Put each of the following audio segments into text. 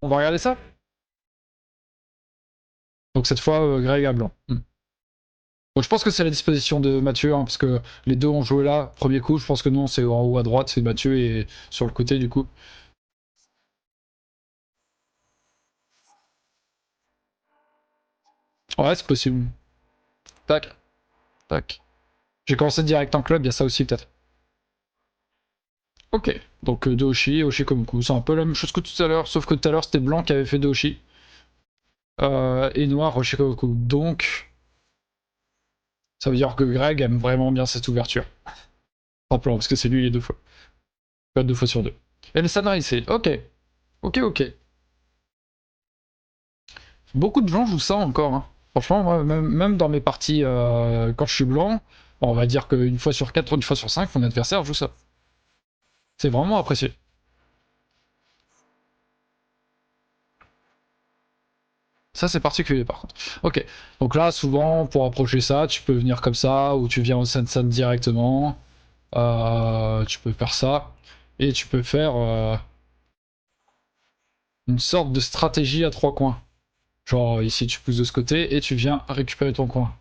On va regarder ça. Donc cette fois, Greg à blanc. Bon, je pense que c'est la disposition de Mathieu, hein, parce que les deux ont joué là, premier coup. Je pense que non, c'est en haut à droite, c'est Mathieu et sur le côté du coup. Ouais, c'est possible. Tac, tac. J'ai commencé direct en club, il y a ça aussi peut-être. Ok, donc de Hoshi, Hoshi comme coup. C'est un peu la même chose que tout à l'heure, sauf que tout à l'heure c'était blanc qui avait fait de Hoshi. Et noir, Hoshi comme coup. Donc, ça veut dire que Greg aime vraiment bien cette ouverture. Simplement, parce que c'est lui les deux fois. Pas deux fois sur deux. Et le Sunrise, c'est ok. Ok, ok. Beaucoup de gens jouent ça encore, hein. Franchement, moi, même dans mes parties, quand je suis blanc, on va dire qu'une fois sur 4 ou une fois sur 5, mon adversaire joue ça. C'est vraiment apprécié. Ça, c'est particulier par contre. Ok, donc là, souvent, pour approcher ça, tu peux venir comme ça, ou tu viens au Sensan directement. Tu peux faire ça. Et tu peux faire une sorte de stratégie à trois coins. Genre, ici, tu pousses de ce côté, et tu viens récupérer ton coin.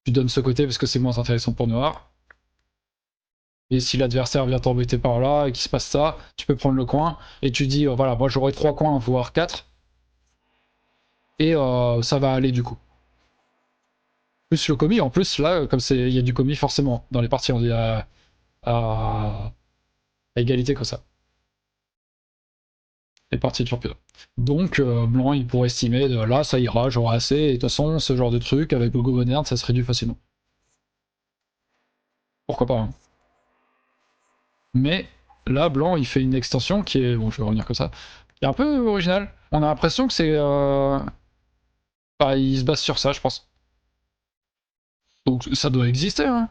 Tu donnes ce côté parce que c'est moins intéressant pour noir. Et si l'adversaire vient t'embêter par là et qu'il se passe ça, tu peux prendre le coin et tu dis voilà, moi j'aurai 3 coins, voire 4, et ça va aller du coup. Plus le commis, en plus là, comme il y a du commis forcément dans les parties, on est à égalité comme ça. Les parties de championnat. Donc blanc il pourrait estimer là ça ira, j'aurai assez, et de toute façon ce genre de truc avec le go moderne ça se réduit facilement. Pourquoi pas, hein. Mais là blanc il fait une extension qui est, bon je vais revenir comme ça, qui est un peu originale. On a l'impression que c'est bah, il se base sur ça, je pense. Donc ça doit exister, hein.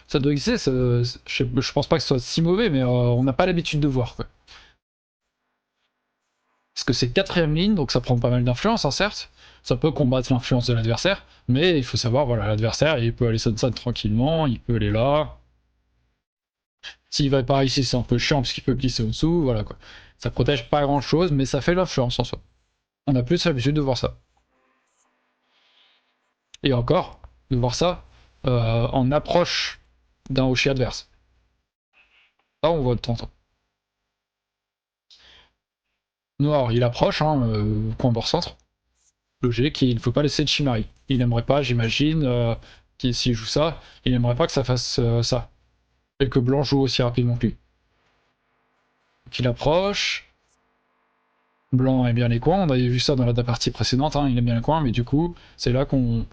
Ça doit exister. Je pense pas que ce soit si mauvais, mais on n'a pas l'habitude de voir, quoi. Parce que c'est quatrième ligne, donc ça prend pas mal d'influence, hein, certes. Ça peut combattre l'influence de l'adversaire, mais il faut savoir, voilà, l'adversaire, il peut aller sun tranquillement, il peut aller là. S'il va par ici, c'est un peu chiant parce qu'il peut glisser au-dessous, voilà quoi. Ça protège pas grand chose, mais ça fait l'influence en soi. On a plus l'habitude de voir ça. Et encore, de voir ça en approche d'un Hoshi adverse. Là, on voit de temps en temps. Noir, il approche, hein, point bord centre. Logique, il ne faut pas laisser de Chimari. Il n'aimerait pas, j'imagine, s'il joue ça, il n'aimerait pas que ça fasse ça. Et que blanc joue aussi rapidement que lui. Donc il approche. Blanc aime bien les coins, on avait vu ça dans la partie précédente, hein, il aime bien les coins, mais du coup, c'est là qu'on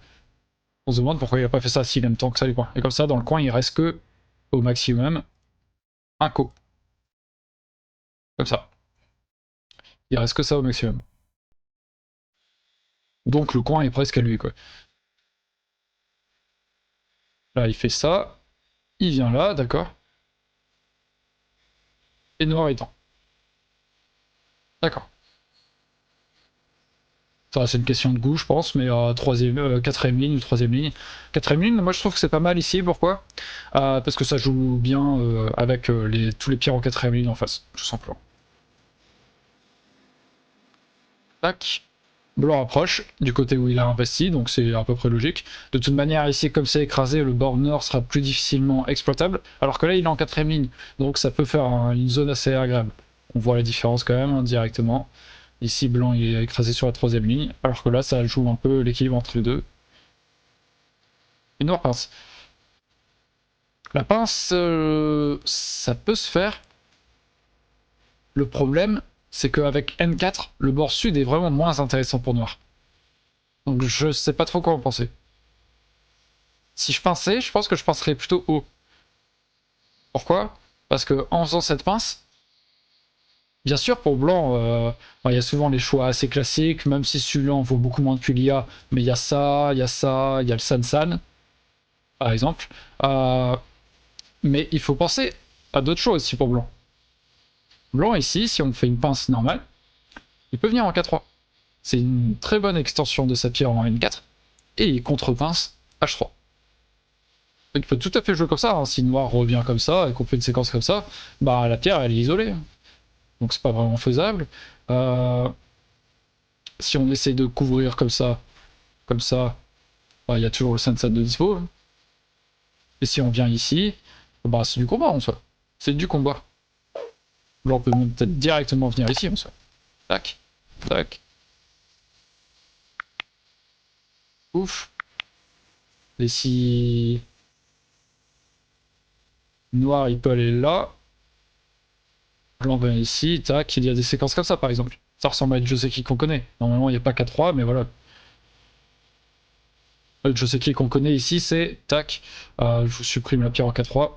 se demande pourquoi il a pas fait ça s'il aime tant que ça les coins. Et comme ça, dans le coin, il reste que, au maximum, un co. Comme ça. Il reste que ça au maximum. Donc le coin est presque à lui, quoi. Là, il fait ça. Il vient là, d'accord. Et noir étant. D'accord. Ça, c'est une question de goût, je pense, mais quatrième ligne ou troisième ligne. Quatrième ligne, moi je trouve que c'est pas mal ici, pourquoi parce que ça joue bien avec tous les pierres en quatrième ligne en face, tout simplement. Tac. Blanc approche du côté où il a investi, donc c'est à peu près logique. De toute manière, ici, comme c'est écrasé, le bord nord sera plus difficilement exploitable, alors que là, il est en quatrième ligne, donc ça peut faire une zone assez agréable. On voit la différence quand même, hein, directement. Ici, blanc il est écrasé sur la troisième ligne, alors que là, ça joue un peu l'équilibre entre les deux. Et noir pince. La pince, ça peut se faire. Le problème, c'est qu'avec N4, le bord sud est vraiment moins intéressant pour noir. Donc je sais pas trop quoi en penser. Si je pinçais, je pense que je pincerais plutôt haut. Pourquoi? Parce que en faisant cette pince, bien sûr pour blanc, il y a souvent les choix assez classiques, même si celui-là en vaut beaucoup moins que l'IA, mais il y a ça, il y a ça, il y a le San, par exemple. Euh, mais il faut penser à d'autres choses aussi pour blanc. Blanc ici, si on fait une pince normale, il peut venir en K3. C'est une très bonne extension de sa pierre en N4, et il contre-pince H3. Donc il peut tout à fait jouer comme ça, hein. Si noir revient comme ça, et qu'on fait une séquence comme ça, bah la pierre elle est isolée. Donc c'est pas vraiment faisable. Euh, si on essaie de couvrir comme ça, bah, il y a toujours le sunset de dispo. Et si on vient ici, bah c'est du combat en soi. C'est du combat. Là on peut peut-être directement venir ici en soi. Tac, tac. Ouf. Et si... Noir il peut aller là. Blanc vient ici, tac. Il y a des séquences comme ça par exemple. Ça ressemble à une Joseki qu'on connaît. Normalement il n'y a pas K3 mais voilà. Le Joseki qu'on connaît ici c'est tac. Je vous supprime la pierre en K3.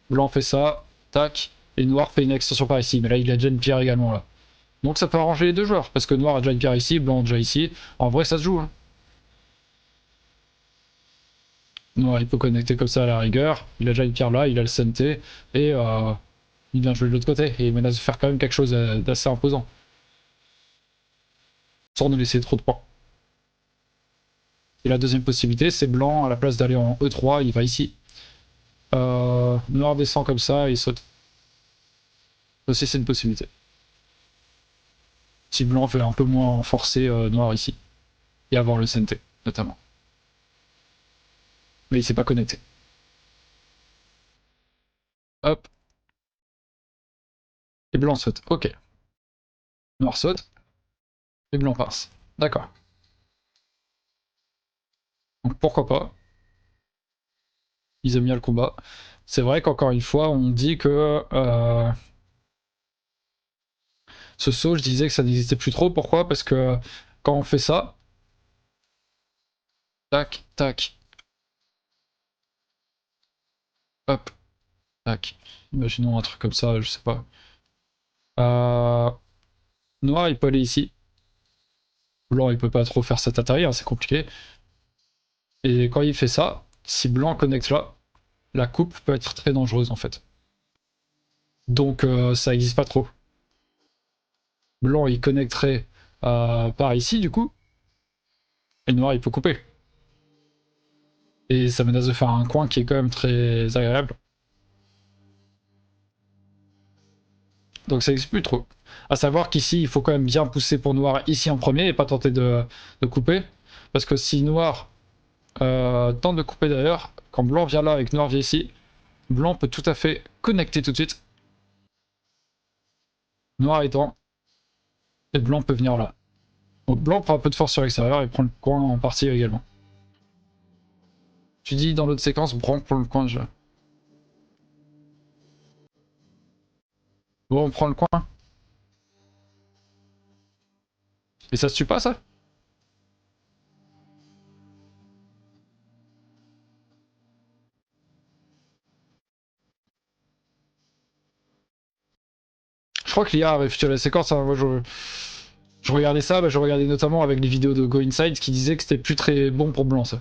Blanc fait ça, tac. Et Noir fait une extension par ici. Mais là il a déjà une pierre également là. Donc ça peut arranger les deux joueurs. Parce que Noir a déjà une pierre ici, Blanc a déjà ici. En vrai ça se joue. Hein. Noir il peut connecter comme ça à la rigueur. Il a déjà une pierre là, il a le CNT. Et il vient jouer de l'autre côté. Et il menace de faire quand même quelque chose d'assez imposant. Sans nous laisser trop de points. Et la deuxième possibilité, c'est Blanc, à la place d'aller en E3, il va ici. Noir descend comme ça et il saute. Ça aussi, c'est une possibilité. Si Blanc fait un peu moins forcer Noir ici. Et avoir le CNT, notamment. Mais il s'est pas connecté. Hop. Et Blanc saute. Ok. Noir saute. Et Blanc passe. D'accord. Donc pourquoi pas. Ils aiment bien le combat. C'est vrai qu'encore une fois, on dit que ce saut, je disais que ça n'existait plus trop. Pourquoi? Parce que quand on fait ça, tac, tac, hop, tac. Imaginons un truc comme ça, je sais pas. Euh, Noir, il peut aller ici. Blanc, il peut pas trop faire cet atterri, hein, c'est compliqué. Et quand il fait ça, si Blanc connecte là, la coupe peut être très dangereuse en fait. Donc ça n'existe pas trop. Blanc, il connecterait par ici du coup, et Noir, il peut couper. Et ça menace de faire un coin qui est quand même très agréable. Donc ça n'existe plus trop. À savoir qu'ici, il faut quand même bien pousser pour Noir ici en premier et pas tenter de couper. Parce que si Noir tente de couper d'ailleurs, quand Blanc vient là et que Noir vient ici, Blanc peut tout à fait connecter tout de suite. Noir étant, et Blanc peut venir là. Donc Blanc prend un peu de force sur l'extérieur et prend le coin en partie également. Tu dis dans l'autre séquence, Blanc prend le coin déjà. Bon, on prend le coin. Et ça se tue pas ça? Je crois que l'IA a réfléchi à la séquence. Hein. Moi, je regardais ça, bah, je regardais notamment avec les vidéos de Go Inside qui disaient que c'était plus très bon pour Blanc ça.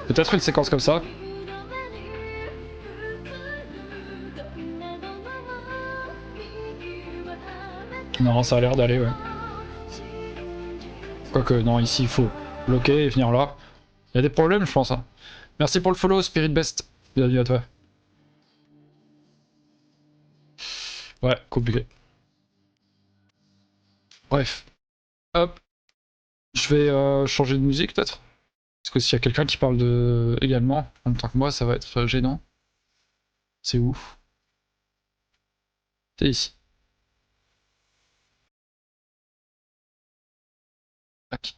Peut-être une séquence comme ça. Non, ça a l'air d'aller, ouais. Quoique, non, ici il faut bloquer et venir là. Il y a des problèmes, je pense. Hein. Merci pour le follow, Spirit Best. Bienvenue à toi. Ouais, compliqué. Bref. Hop. Je vais changer de musique peut-être. Parce que s'il y a quelqu'un qui parle de également, en même temps que moi, ça va être gênant. C'est où? C'est ici. Tac.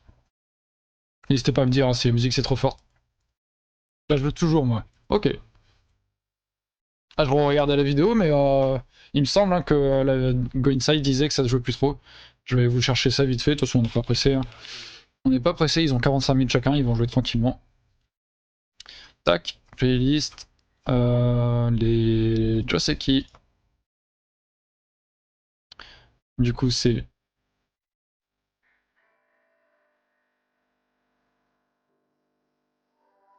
N'hésitez pas à me dire hein, si la musique c'est trop fort. Là, je veux toujours, moi. Ok. Ah, je regardais la vidéo, mais il me semble hein, que la Go Inside disait que ça se jouait plus trop. Je vais vous chercher ça vite fait. De toute façon, on n'est pas pressé. Hein. On n'est pas pressé, ils ont 45 000 chacun, ils vont jouer tranquillement. Tac, playlist. Les Joseki. Du coup, c'est.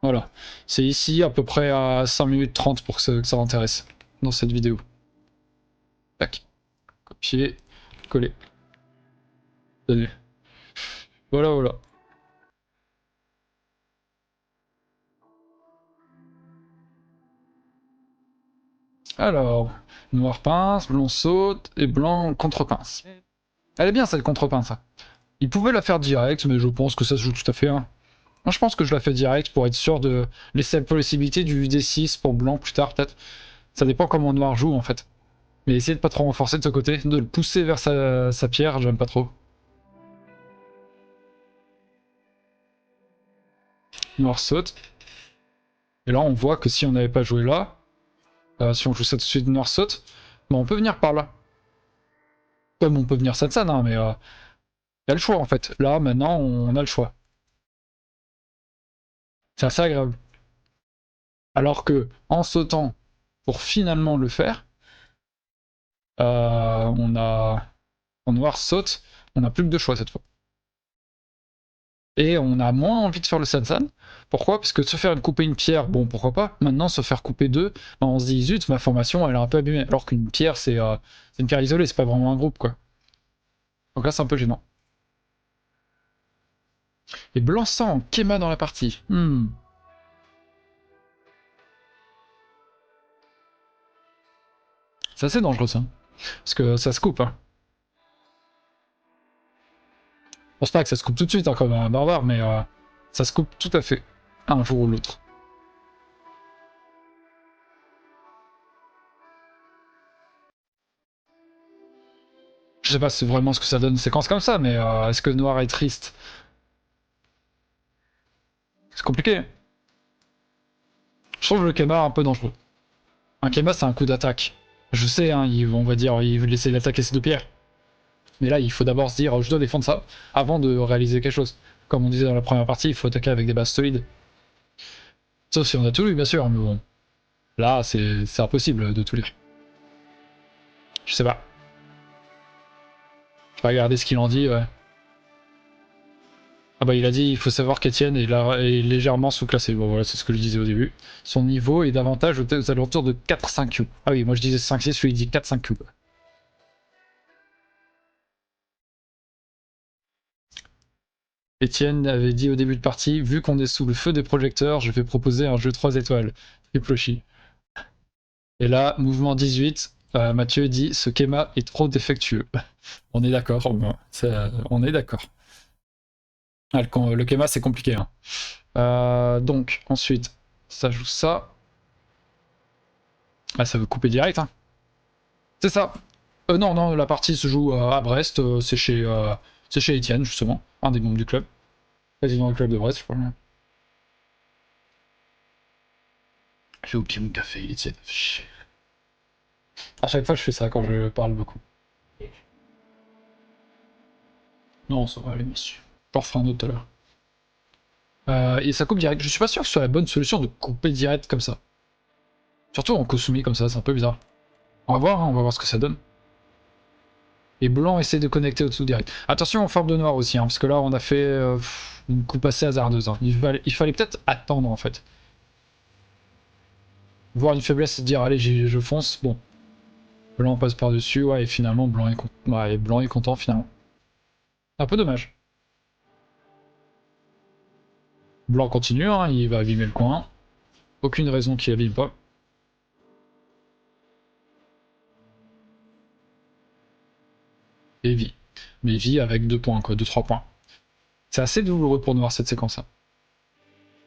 Voilà. C'est ici, à peu près à 5 minutes 30 pour que ça intéresse dans cette vidéo. Tac. Copier, coller. Donner. Voilà, voilà. Alors, noir pince, blanc saute et blanc contre-pince. Elle est bien cette contre-pince. Il pouvait la faire direct, mais je pense que ça se joue tout à fait. Hein. Moi, je pense que je la fais direct pour être sûr de laisser la possibilité du D6 pour blanc plus tard, peut-être. Ça dépend comment noir joue, en fait. Mais essayer de pas trop renforcer de ce côté, de le pousser vers sa pierre, j'aime pas trop. Noir saute. Et là, on voit que si on n'avait pas joué là, si on joue ça tout de suite, noir saute, on peut venir par là. Comme on peut venir Sansan, hein, mais il y a le choix en fait. Là, maintenant, on a le choix. C'est assez agréable. Alors que, en sautant, pour finalement le faire, on a... En noir saute, on n'a plus que deux choix cette fois. Et on a moins envie de faire le Sansan. Pourquoi? Parce que se faire couper une pierre, bon, pourquoi pas. Maintenant, se faire couper deux, on se dit, zut, ma formation, elle est un peu abîmée. Alors qu'une pierre, c'est une pierre isolée, c'est pas vraiment un groupe, quoi. Donc là, c'est un peu gênant. Et blanc sang, Kema dans la partie. C'est assez dangereux, ça. Parce que ça se coupe, hein. Je pense pas que ça se coupe tout de suite, hein, comme un barbare, mais ça se coupe tout à fait. Un jour ou l'autre. Je sais pas si c'est vraiment ce que ça donne une séquence comme ça, mais est-ce que noir est triste? C'est compliqué. Je trouve le Kema un peu dangereux. Un Kema, c'est un coup d'attaque. Je sais, hein, on va dire, il veut essayer d'attaquer ses deux pierres. Mais là, il faut d'abord se dire, je dois défendre ça, avant de réaliser quelque chose. Comme on disait dans la première partie, il faut attaquer avec des bases solides. Sauf si on a tout lu, bien sûr, mais bon. Là, c'est impossible de tout lire. Je sais pas. Je vais regarder ce qu'il en dit, ouais. Ah bah il a dit il faut savoir qu'Etienne est légèrement sous-classé. Bon voilà, c'est ce que je disais au début. Son niveau est davantage aux alentours de 4-5 cubes. Ah oui, moi je disais 5-6, lui il dit 4-5 cubes. Etienne avait dit au début de partie, vu qu'on est sous le feu des projecteurs, je vais proposer un jeu 3 étoiles. Triplochi. Et là, mouvement 18, Mathieu dit ce Kema est trop défectueux. On est d'accord, on est d'accord. Ah, le Kema c'est compliqué. Hein. Donc, ensuite, ça joue ça. Ah, ça veut couper direct. Hein. C'est ça. Non, non, la partie se joue à Brest. C'est chez Etienne, justement, un des membres du club. Président du club de Brest, je crois. J'ai oublié mon café, Etienne. À chaque fois, je fais ça quand je parle beaucoup. Non, ça va aller, monsieur. J'en referai un autre tout à l'heure. Et ça coupe direct. Je suis pas sûr que ce soit la bonne solution de couper direct comme ça. Surtout en Kosumi comme ça, c'est un peu bizarre. On va voir, hein, on va voir ce que ça donne. Et blanc essaie de connecter au-dessous direct. Attention en forme de noir aussi, hein, parce que là on a fait une coupe assez hasardeuse. Hein. Il fallait peut-être attendre en fait. Voir une faiblesse et dire allez je fonce, bon. Blanc passe par-dessus, ouais, et finalement blanc est content finalement. Un peu dommage. Blanc continue, hein, il va abîmer le coin. Aucune raison qu'il abîme pas. Et vie. Mais vie avec 2 points, quoi, 2-3 points. C'est assez douloureux pour noir cette séquence-là.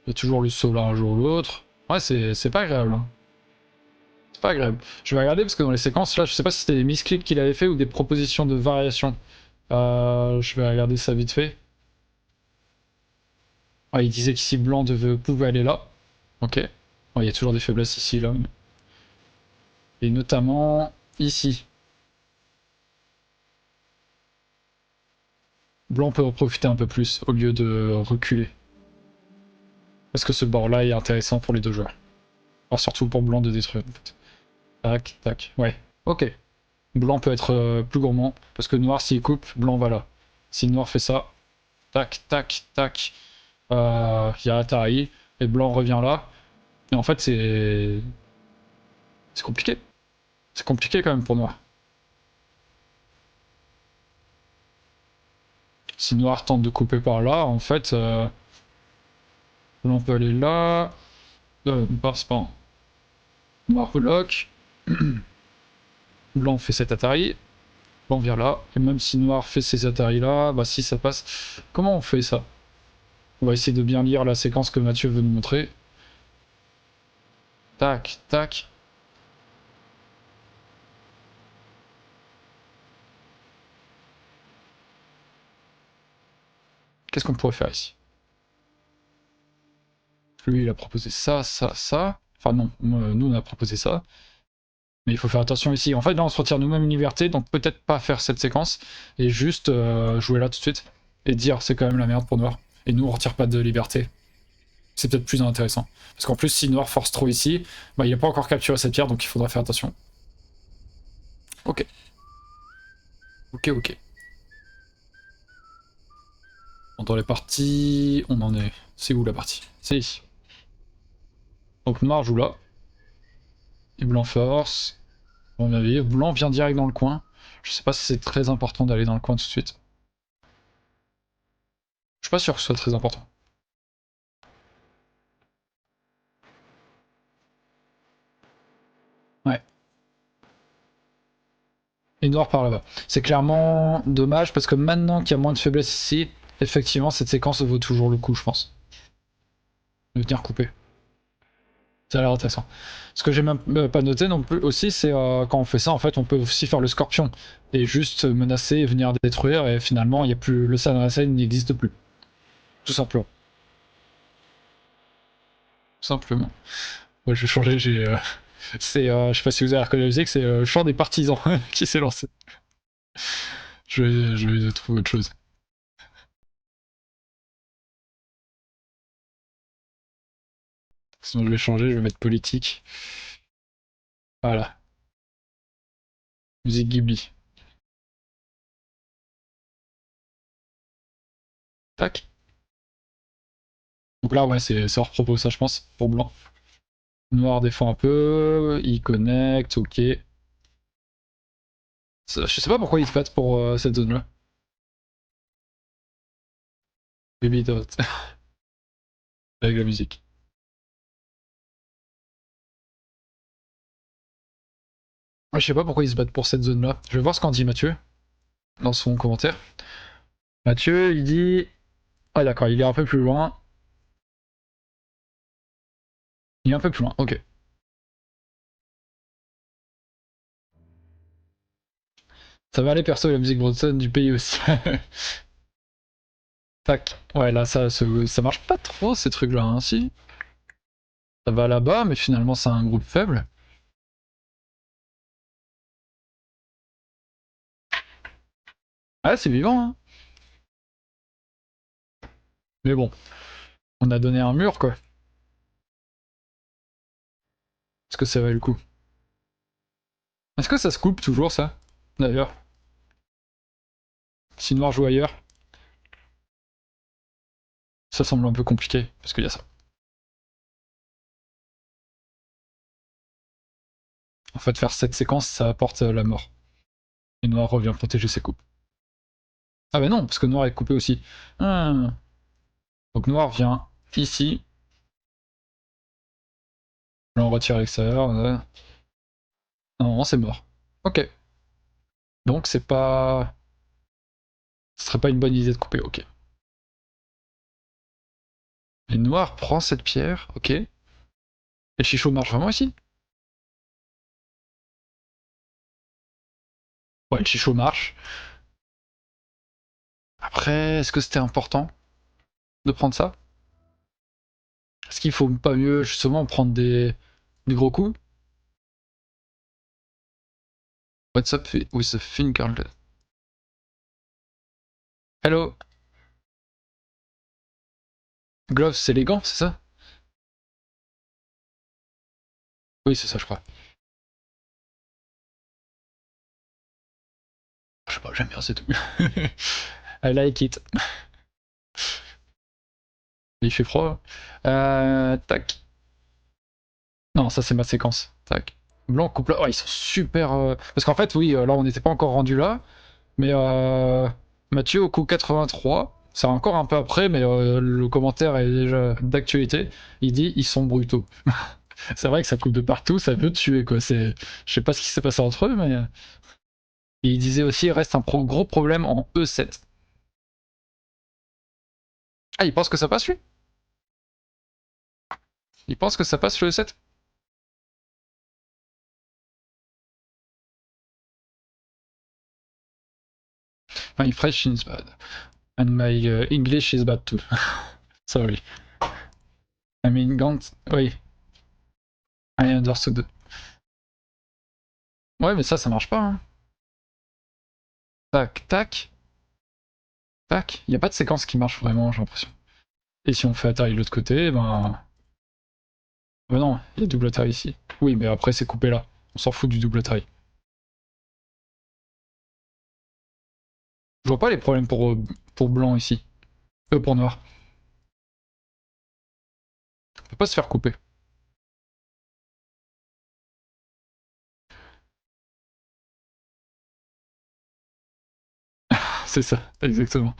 Il y a toujours le saut là un jour ou l'autre. Ouais, c'est pas agréable. Hein. C'est pas agréable. Je vais regarder parce que dans les séquences là, je sais pas si c'était des misclics qu'il avait fait ou des propositions de variation. Je vais regarder ça vite fait. Ah, il disait qu'ici blanc pouvait aller là. Ok. Il y a toujours des faiblesses ici, là. Et notamment ici. Blanc peut en profiter un peu plus au lieu de reculer. Parce que ce bord-là est intéressant pour les deux joueurs. Alors surtout pour blanc de détruire en fait. Tac, tac, ouais. Ok. Blanc peut être plus gourmand. Parce que noir s'il coupe, blanc va là. Si noir fait ça, tac, tac, tac. Il y a Atari. Et blanc revient là. Et en fait c'est compliqué. C'est compliqué quand même pour noir. Si noir tente de couper par là, en fait, on peut aller là. Passe pas. Noir bloque. Blanc fait cet Atari. Blanc vient là. Et même si noir fait ces Atari là, bah si ça passe. Comment on fait ça? On va essayer de bien lire la séquence que Mathieu veut nous montrer. Tac, tac. Qu'est-ce qu'on pourrait faire ici? Lui, il a proposé ça, ça, ça. Enfin non, nous on a proposé ça. Mais il faut faire attention ici. En fait, là, on se retire nous-mêmes une liberté, donc peut-être pas faire cette séquence, et juste jouer là tout de suite, et dire c'est quand même la merde pour Noir. Et nous, on retire pas de liberté. C'est peut-être plus intéressant. Parce qu'en plus, si Noir force trop ici, bah, il n'a pas encore capturé cette pierre, donc il faudra faire attention. Ok. Ok, ok. Dans les parties, on en est... C'est où la partie? C'est ici. Donc Noir joue là. Et Blanc force. Blanc vient direct dans le coin. Je sais pas si c'est très important d'aller dans le coin tout de suite. Je suis pas sûr que ce soit très important. Ouais. Et Noir par là-bas. C'est clairement dommage parce que maintenant qu'il y a moins de faiblesse ici, effectivement cette séquence vaut toujours le coup, je pense. De venir couper. Ça a l'air intéressant. Ce que j'ai même pas noté non plus aussi, c'est quand on fait ça, en fait, on peut aussi faire le scorpion et juste menacer et venir détruire, et finalement, il y a plus le ça dans la scène n'existe plus. Tout simplement. Tout simplement. Ouais, je vais changer, j'ai. C'est, je sais pas si vous avez reconnu la musique, c'est le chant des partisans qui s'est lancé. Je vais trouver autre chose. Sinon, je vais changer, je vais mettre politique. Voilà. Musique Ghibli. Tac. Donc là, ouais, c'est hors propos, ça, je pense, pour blanc. Noir défend un peu, il connecte, ok. Je sais pas pourquoi ils se battent pour cette zone-là. Baby Dot. Avec la musique. Ouais, je sais pas pourquoi ils se battent pour cette zone-là. Je vais voir ce qu'en dit Mathieu dans son commentaire. Mathieu, il dit... Ah d'accord, il est un peu plus loin. Il est un peu plus loin, ok. Ça va aller perso, la musique bretonne du pays aussi. Tac. Ouais, là, ça marche pas trop, ces trucs-là, hein, si. Ça va là-bas, mais finalement, c'est un groupe faible. Ah, c'est vivant, hein. Mais bon, on a donné un mur, quoi. Est-ce que ça valait le coup? Est-ce que ça se coupe toujours, ça? D'ailleurs. Si Noir joue ailleurs, ça semble un peu compliqué, parce qu'il y a ça. En fait, faire cette séquence, ça apporte la mort. Et Noir revient protéger ses coupes. Ah bah non, parce que Noir est coupé aussi. Ah. Donc Noir vient ici. Là, on retire à l'extérieur. Non, c'est mort. Ok. Donc c'est pas... Ce serait pas une bonne idée de couper, ok. Et Noir prend cette pierre, ok. Et Chicho marche vraiment ici? Ouais, le Chicho marche. Après, est-ce que c'était important de prendre ça? Est-ce qu'il faut pas mieux justement prendre des gros coups? What's up with the finger? Hello. Gloves, c'est les gants, c'est ça? Oui, c'est ça, je crois. Je sais pas, j'aime bien, c'est tout. I like it. Il fait froid. Tac. Non, ça c'est ma séquence. Tac. Blanc coupe là. Oh, ils sont super. Parce qu'en fait, oui, là on n'était pas encore rendu là. Mais Mathieu au coup 83, c'est encore un peu après, mais le commentaire est déjà d'actualité. Il dit ils sont brutaux. C'est vrai que ça coupe de partout, ça veut tuer quoi. Je sais pas ce qui s'est passé entre eux, mais. Et il disait aussi, il reste un gros problème en E7. Ah, il pense que ça passe lui? Il pense que ça passe le E7? My French is bad. And my English is bad too. Sorry. I mean, Gant. Oui, I understood. Ouais, mais ça marche pas. Hein. Tac, tac, tac. Il n'y a pas de séquence qui marche vraiment, j'ai l'impression. Et si on fait Atari de l'autre côté, ben. Ben non, il y a double Atari ici. Oui, mais après c'est coupé là. On s'en fout du double Atari. Je vois pas les problèmes pour blanc ici. Pour noir. On peut pas se faire couper. C'est ça, exactement.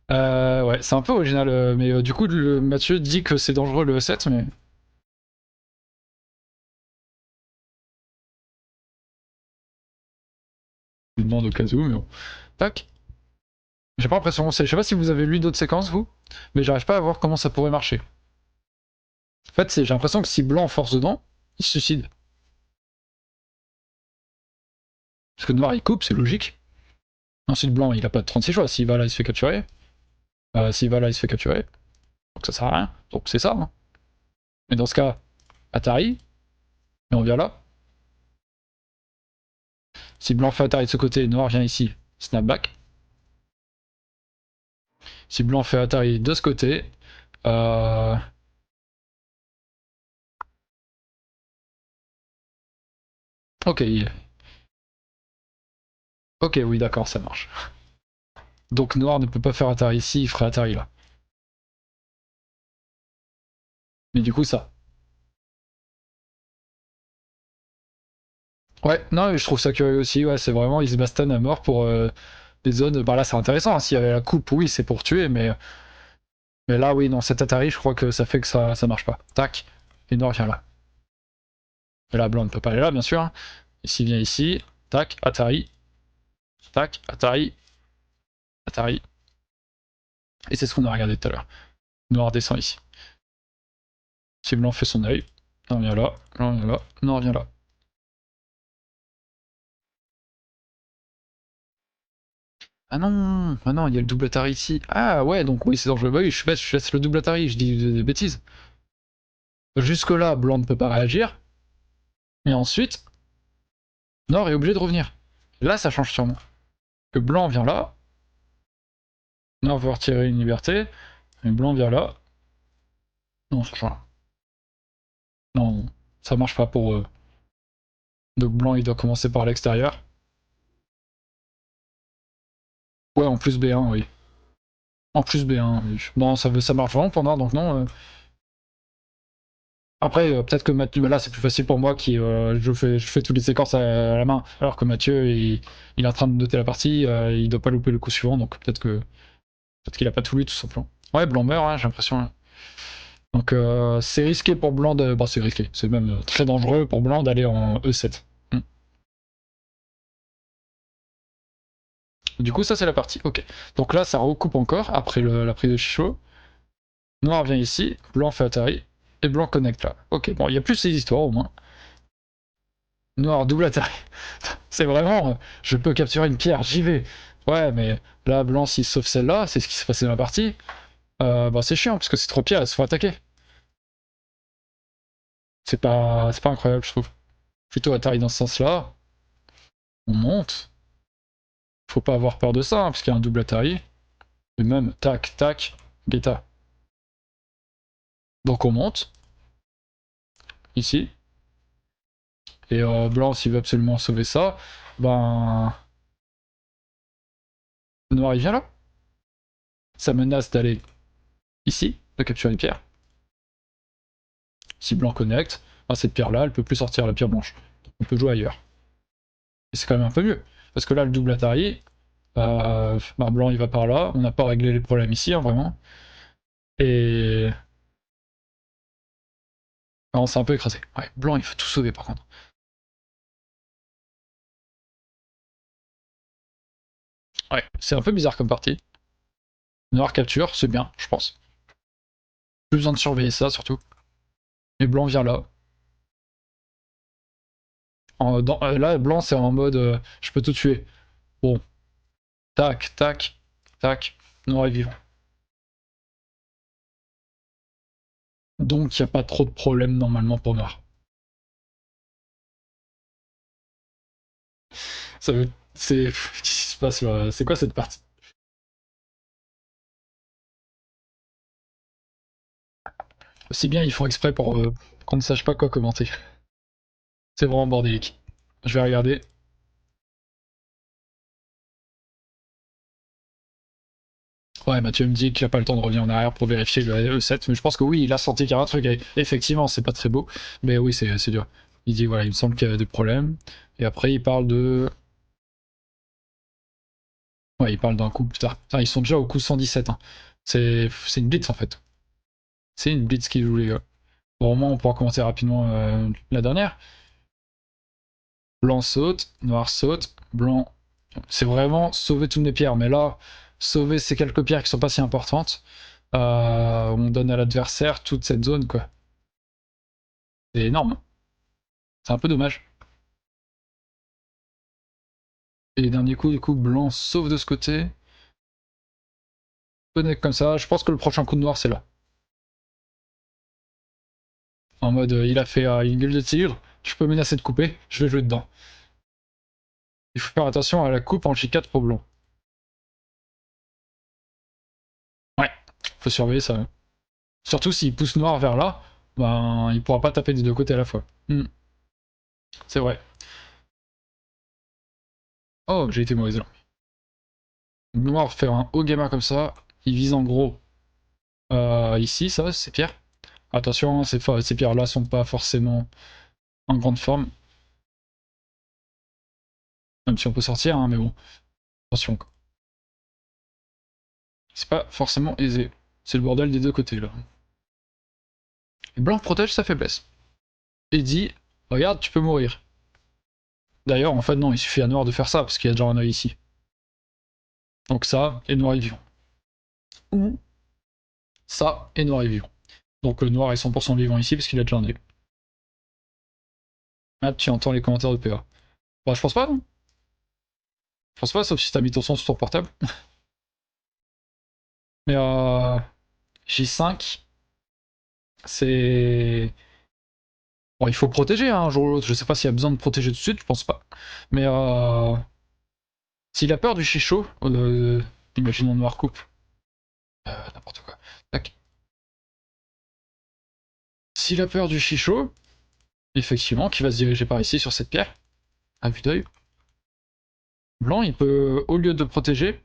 Ouais, c'est un peu original, mais du coup, Mathieu dit que c'est dangereux le E7, mais. Je lui demande au cas où, mais bon. Tac. J'ai pas l'impression, je sais pas si vous avez lu d'autres séquences, vous, mais j'arrive pas à voir comment ça pourrait marcher. En fait, j'ai l'impression que si blanc force dedans, il se suicide. Parce que noir il coupe, c'est logique. Ensuite, blanc il a pas de 36 choix. S'il va là, il se fait capturer. S'il va là, il se fait capturer. Donc ça sert à rien. Donc c'est ça. Hein. Mais dans ce cas, Atari, et on vient là. Si blanc fait Atari de ce côté, noir vient ici, snapback. Si blanc fait Atari de ce côté, euh... ok. Ok, oui, d'accord, ça marche. Donc noir ne peut pas faire Atari ici, il ferait Atari là. Mais du coup, ça. Ouais, non, je trouve ça curieux aussi. Ouais, c'est vraiment, ils se bastonnent à mort pour des zones. Bah là, c'est intéressant. Hein. S'il y avait la coupe, oui, c'est pour tuer, mais là, oui, dans cet Atari, je crois que ça fait que ça marche pas. Tac, et noir vient là. Et là, blanc ne peut pas aller là, bien sûr. Hein. Et s'il vient ici, tac, Atari, tac, Atari, Atari. Et c'est ce qu'on a regardé tout à l'heure. Noir descend ici. Si blanc fait son œil, noir vient là, blanc vient là, noir vient là. Ah non, il y a le double Atari ici. Ah ouais, donc oui, c'est dangereux. Bah oui, je suis bête, je laisse le double Atari, je dis des bêtises. Jusque-là, blanc ne peut pas réagir. Et ensuite, noir est obligé de revenir. Là, ça change sûrement. Que blanc vient là, noir veut retirer une liberté, et blanc vient là. Non, ça change rien. Non, ça marche pas pour eux. Donc blanc, il doit commencer par l'extérieur. Ouais, en plus B1, oui. En plus B1, oui. Non, ça marche vraiment pour noir, donc non. Après, peut-être que Mathieu, là c'est plus facile pour moi qui je fais toutes les séquences à la main, alors que Mathieu il est en train de noter la partie, il doit pas louper le coup suivant, donc peut-être qu'il a pas tout lu tout simplement. Ouais, blanc meurt, hein, j'ai l'impression. Hein. Donc c'est risqué pour blanc de. Bah c'est risqué, c'est même très dangereux pour blanc d'aller en E7. Hmm. Du coup ça c'est la partie, ok. Donc là ça recoupe encore après la prise de Chicho. Noir vient ici, blanc fait Atari, et blanc connecte là. Ok, bon, il y a plus ces histoires au moins. Noir, double Atari. C'est vraiment, je peux capturer une pierre, j'y vais. Ouais, mais là, blanc, s'il sauve celle-là, c'est ce qui s'est passé dans la partie. Bah c'est chiant, parce que c'est trop pierre, elles se font attaquer. C'est pas incroyable, je trouve. Plutôt Atari dans ce sens-là. On monte. Faut pas avoir peur de ça, hein, parce qu'il y a un double Atari. Et même, tac, tac, Guetta. Donc on monte, ici. Et blanc, s'il veut absolument sauver ça, ben... Noir, il vient là. Ça menace d'aller ici, de capturer une pierre. Si blanc connecte, ben, cette pierre-là, elle peut plus sortir la pierre blanche. On peut jouer ailleurs. Et c'est quand même un peu mieux. Parce que là, le double Atari, ben, blanc, il va par là. On n'a pas réglé les problèmes ici, hein, vraiment. Et On s'est un peu écrasé. Ouais, blanc, il faut tout sauver par contre. Ouais, c'est un peu bizarre comme partie. Noir capture, c'est bien, je pense. Plus besoin de surveiller ça surtout. Et blanc vient là. Là, blanc, c'est en mode je peux tout tuer. Bon, tac, tac, tac. Noir est vivant. Donc, il n'y a pas trop de problème normalement pour noir. Ça veut. C'est. Qu'est-ce qui se passe là? C'est quoi cette partie? C'est bien, ils font exprès pour qu'on ne sache pas quoi commenter. C'est vraiment bordélique. Je vais regarder. Ouais, Mathieu me dit qu'il a pas le temps de revenir en arrière pour vérifier le E7, mais je pense que oui, il a senti qu'il y a un truc. Effectivement, c'est pas très beau, mais oui, c'est dur. Il dit voilà, il me semble qu'il y avait des problèmes. Et après, il parle de. Ouais, il parle d'un coup plus tard. Enfin, ils sont déjà au coup 117. Hein. C'est une blitz en fait. C'est une blitz qu'ils jouent les gars. Bon, au moins, on pourra commenter rapidement la dernière. Blanc saute, noir saute, blanc. C'est vraiment sauver toutes mes pierres. Mais là, sauver ces quelques pierres qui sont pas si importantes, on donne à l'adversaire toute cette zone, quoi. C'est énorme. C'est un peu dommage. Et dernier coup, du coup, blanc sauve de ce côté. Connect comme ça. Je pense que le prochain coup de noir, c'est là. En mode, il a fait une gueule de tigre. Je peux menacer de couper. Je vais jouer dedans. Il faut faire attention à la coupe en J4 pour blanc. Ouais, faut surveiller ça. Surtout s'il pousse noir vers là, ben il pourra pas taper des deux côtés à la fois. C'est vrai. Oh, j'ai été mauvais là. Noir faire un haut gamma comme ça, il vise en gros ici, ça, ces pierres. Attention, hein, ces pierres-là sont pas forcément en grande forme. Même si on peut sortir, hein, mais bon, attention. C'est pas forcément aisé. C'est le bordel des deux côtés là. Et blanc protège sa faiblesse. Et dit, regarde, tu peux mourir. D'ailleurs, en fait, non, il suffit à noir de faire ça, parce qu'il y a déjà un œil ici. Donc ça, et noir est vivant. Ou ça, et noir est vivant. Donc le noir est 100% vivant ici, parce qu'il a déjà un œil. Ah, tu entends les commentaires de PA. Bah, je pense pas, non. Je pense pas, sauf si t'as mis ton son sur ton portable. Mais J5, c'est. Bon, il faut protéger hein, un jour ou l'autre. Je sais pas s'il y a besoin de protéger tout de suite, je pense pas. Mais s'il a peur du chicho, imaginons noir coupe. N'importe quoi. Tac. S'il a peur du chicho, effectivement, qui va se diriger par ici sur cette pierre, à vue d'œil. Blanc, il peut, au lieu de protéger,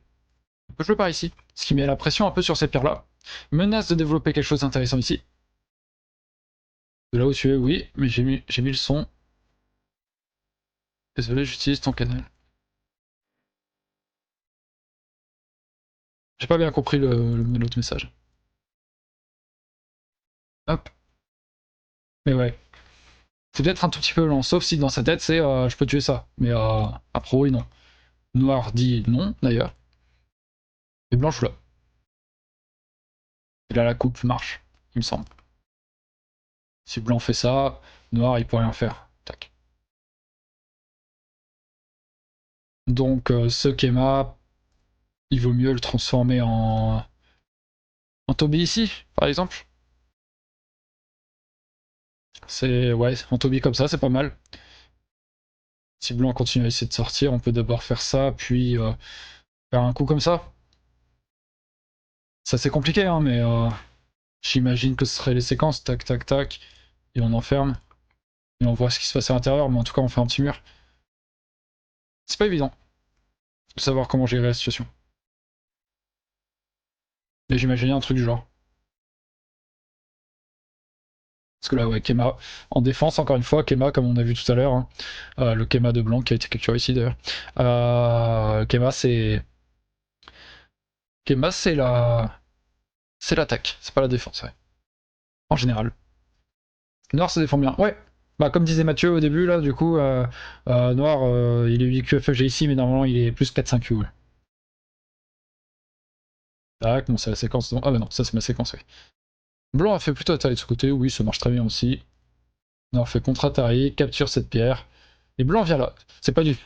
il peut jouer par ici. Ce qui met la pression un peu sur cette pierre-là. Menace de développer quelque chose d'intéressant ici. De là où tu es, oui, mais j'ai mis le son. Désolé, j'utilise ton canal. J'ai pas bien compris l'autre message. Hop. Mais ouais. C'est peut-être un tout petit peu lent, sauf si dans sa tête c'est je peux tuer ça. Mais après oui, non. Noir dit non, d'ailleurs. Et blanche là. Et là la coupe marche, il me semble. Si blanc fait ça, noir il peut rien faire. Tac. Donc ce Kema, il vaut mieux le transformer en Toby ici, par exemple. C'est ouais, en Toby comme ça, c'est pas mal. Si blanc continue à essayer de sortir, on peut d'abord faire ça, puis faire un coup comme ça. Ça c'est compliqué, hein, mais j'imagine que ce serait les séquences, tac tac tac, et on enferme, et on voit ce qui se passe à l'intérieur, mais en tout cas on fait un petit mur. C'est pas évident de savoir comment gérer la situation. Mais j'imaginais un truc du genre. Parce que là, ouais, Kema, en défense, encore une fois, Kema, comme on a vu tout à l'heure, hein, le Kema de blanc qui a été capturé ici d'ailleurs. Kema, c'est. Kema, c'est la. C'est l'attaque, c'est pas la défense, ouais. En général. Noir se défend bien. Ouais. Bah, comme disait Mathieu au début, là, du coup, Noir, il est 8 QFG ici, mais normalement, il est plus 4-5 Q. Ouais. Tac, bon, c'est la séquence. Ah, bah non, ça, c'est ma séquence, oui. Blanc a fait plutôt Atari de ce côté, oui, ça marche très bien aussi. Noir fait contre Atari, capture cette pierre. Et Blanc vient là. C'est pas du.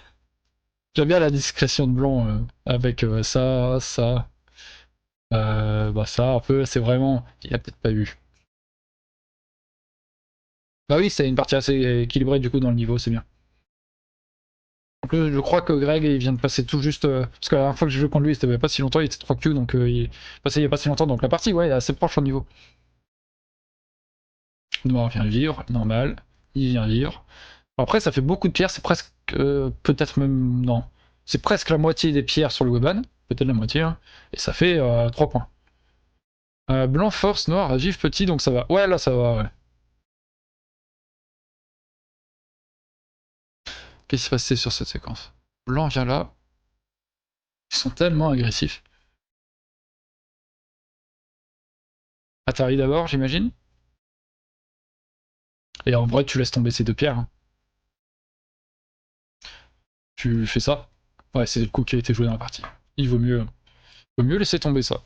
J'aime bien la discrétion de Blanc avec ça, ça. Bah, ça, un peu, c'est vraiment. Il a peut-être pas vu. Bah oui, c'est une partie assez équilibrée du coup dans le niveau, c'est bien. En plus, je crois que Greg il vient de passer tout juste. Parce que la dernière fois que j'ai joué contre lui, c'était pas si longtemps, il était 3 Q, donc il est passé il y a pas si longtemps, donc la partie, ouais, est assez proche au niveau. Noir vient vivre, normal. Il vient vivre. Après, ça fait beaucoup de pierres, c'est presque. Peut-être même. Non. C'est presque la moitié des pierres sur le Weban. Peut-être la moitié, hein. Et ça fait 3 points. Blanc, force, noir, agif, petit, donc ça va. Ouais, là, ça va, ouais. Qu'est-ce qui s'est passé sur cette séquence? Blanc vient là. Ils sont tellement agressifs. Atari d'abord, j'imagine. Et en vrai, tu laisses tomber ces deux pierres, hein. Tu fais ça. Ouais, c'est le coup qui a été joué dans la partie. Il vaut mieux laisser tomber ça.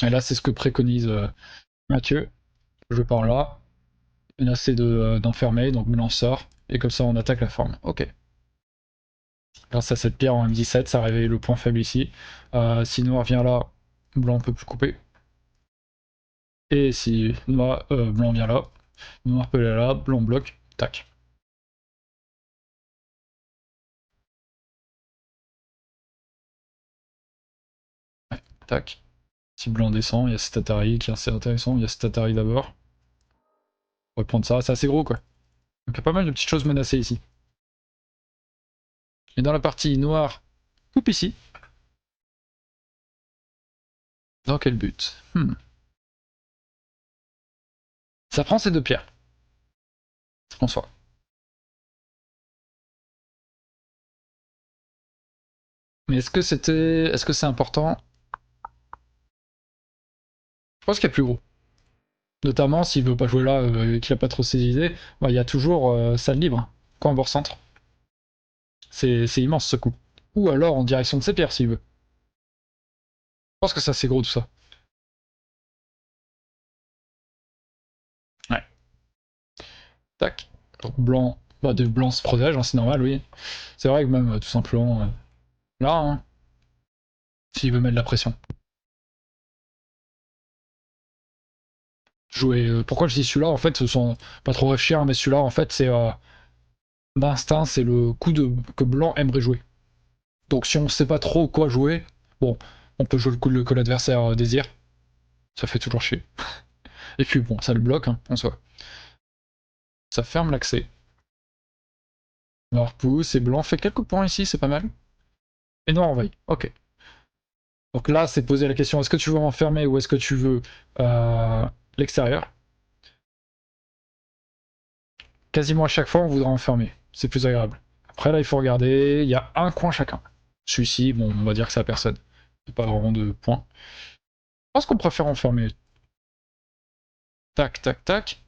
Et là, c'est ce que préconise Mathieu. Je pars là. Et là, c'est d'enfermer, donc me lance sort. Et comme ça, on attaque la forme. Ok. Grâce à cette pierre en M17, ça réveille le point faible ici. Si noir vient là, blanc peut plus couper. Et si blanc vient là, noir peut aller là, blanc bloque. Tac. Ouais, tac. Si blanc descend, il y a cet Atari qui est assez intéressant. Il y a cet Atari d'abord. On va prendre ça, c'est assez gros quoi. Donc il y a pas mal de petites choses menacées ici. Et dans la partie noire, coupe ici. Dans quel but? Ça prend ces deux pierres, en soi. Mais est-ce que c'est important? Je pense qu'il y a plus gros. Notamment s'il veut pas jouer là, qu'il a pas trop ses idées, bah, il y a toujours salle libre, coin bord centre. C'est immense ce coup. Ou alors en direction de ses pierres s'il veut. Je pense que c'est assez gros tout ça. Ouais. Tac. Donc blanc, bah de blanc se protège, hein, c'est normal, oui. C'est vrai que même tout simplement là, hein, s'il veut mettre de la pression. Jouer. Pourquoi je dis celui-là en fait, ce sont pas trop réfléchir, mais celui-là en fait c'est d'instinct, c'est le coup que blanc aimerait jouer. Donc si on sait pas trop quoi jouer, bon, on peut jouer le coup que l'adversaire désire. Ça fait toujours chier. Et puis bon, ça le bloque, hein, en soi. Ça ferme l'accès. Noir pousse et blanc fait quelques points ici, c'est pas mal. Et noir envahit. Ok. Donc là, c'est poser la question, est-ce que tu veux enfermer ou est-ce que tu veux l'extérieur? Quasiment à chaque fois, on voudra enfermer. C'est plus agréable. Après, là, il faut regarder. Il y a un coin chacun. Celui-ci, bon, on va dire que c'est à personne. C'est pas vraiment de points. Je pense qu'on préfère enfermer. Tac, tac, tac.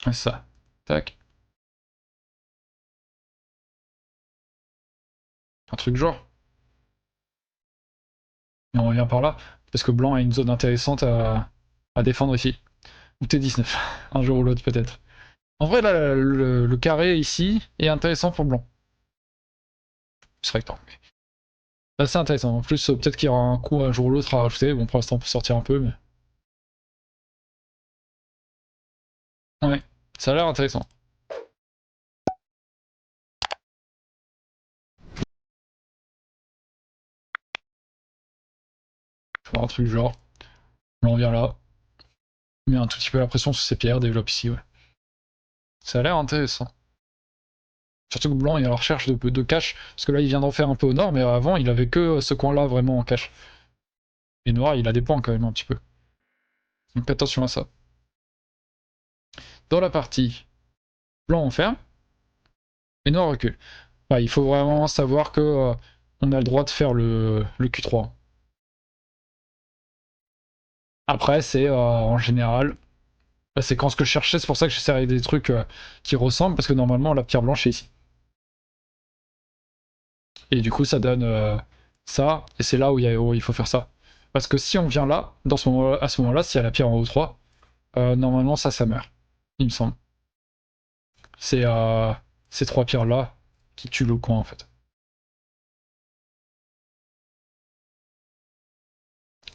C'est ça. Tac. Un truc genre. Et on revient par là. Parce que blanc a une zone intéressante à défendre ici. Ou T19. Un jour ou l'autre, peut-être. En vrai, là, le carré ici est intéressant pour blanc. C'est rectangle. Là, c'est intéressant. En plus, peut-être qu'il y aura un coup un jour ou l'autre à rajouter. Bon, pour l'instant, on peut sortir un peu, mais. Ouais, ça a l'air intéressant. Je vois un truc genre. On vient là. Met un tout petit peu la pression sur ces pierres, développe ici, ouais. Ça a l'air intéressant. Surtout que blanc est à la recherche de cache. Parce que là, il vient d'en faire un peu au nord, mais avant, il avait que ce coin-là vraiment en cache. Et noir, il a des points quand même un petit peu. Donc attention à ça. Dans la partie, blanc enferme, et noir recule. Ouais, il faut vraiment savoir que on a le droit de faire le Q3. Après, c'est en général la séquence que je cherchais, c'est pour ça que j'essaie avec des trucs qui ressemblent, parce que normalement la pierre blanche est ici. Et du coup, ça donne ça, et c'est là où il faut faire ça. Parce que si on vient là, à ce moment-là, s'il y a la pierre en O3, normalement ça meurt, il me semble. C'est ces trois pierres-là qui tuent le coin en fait.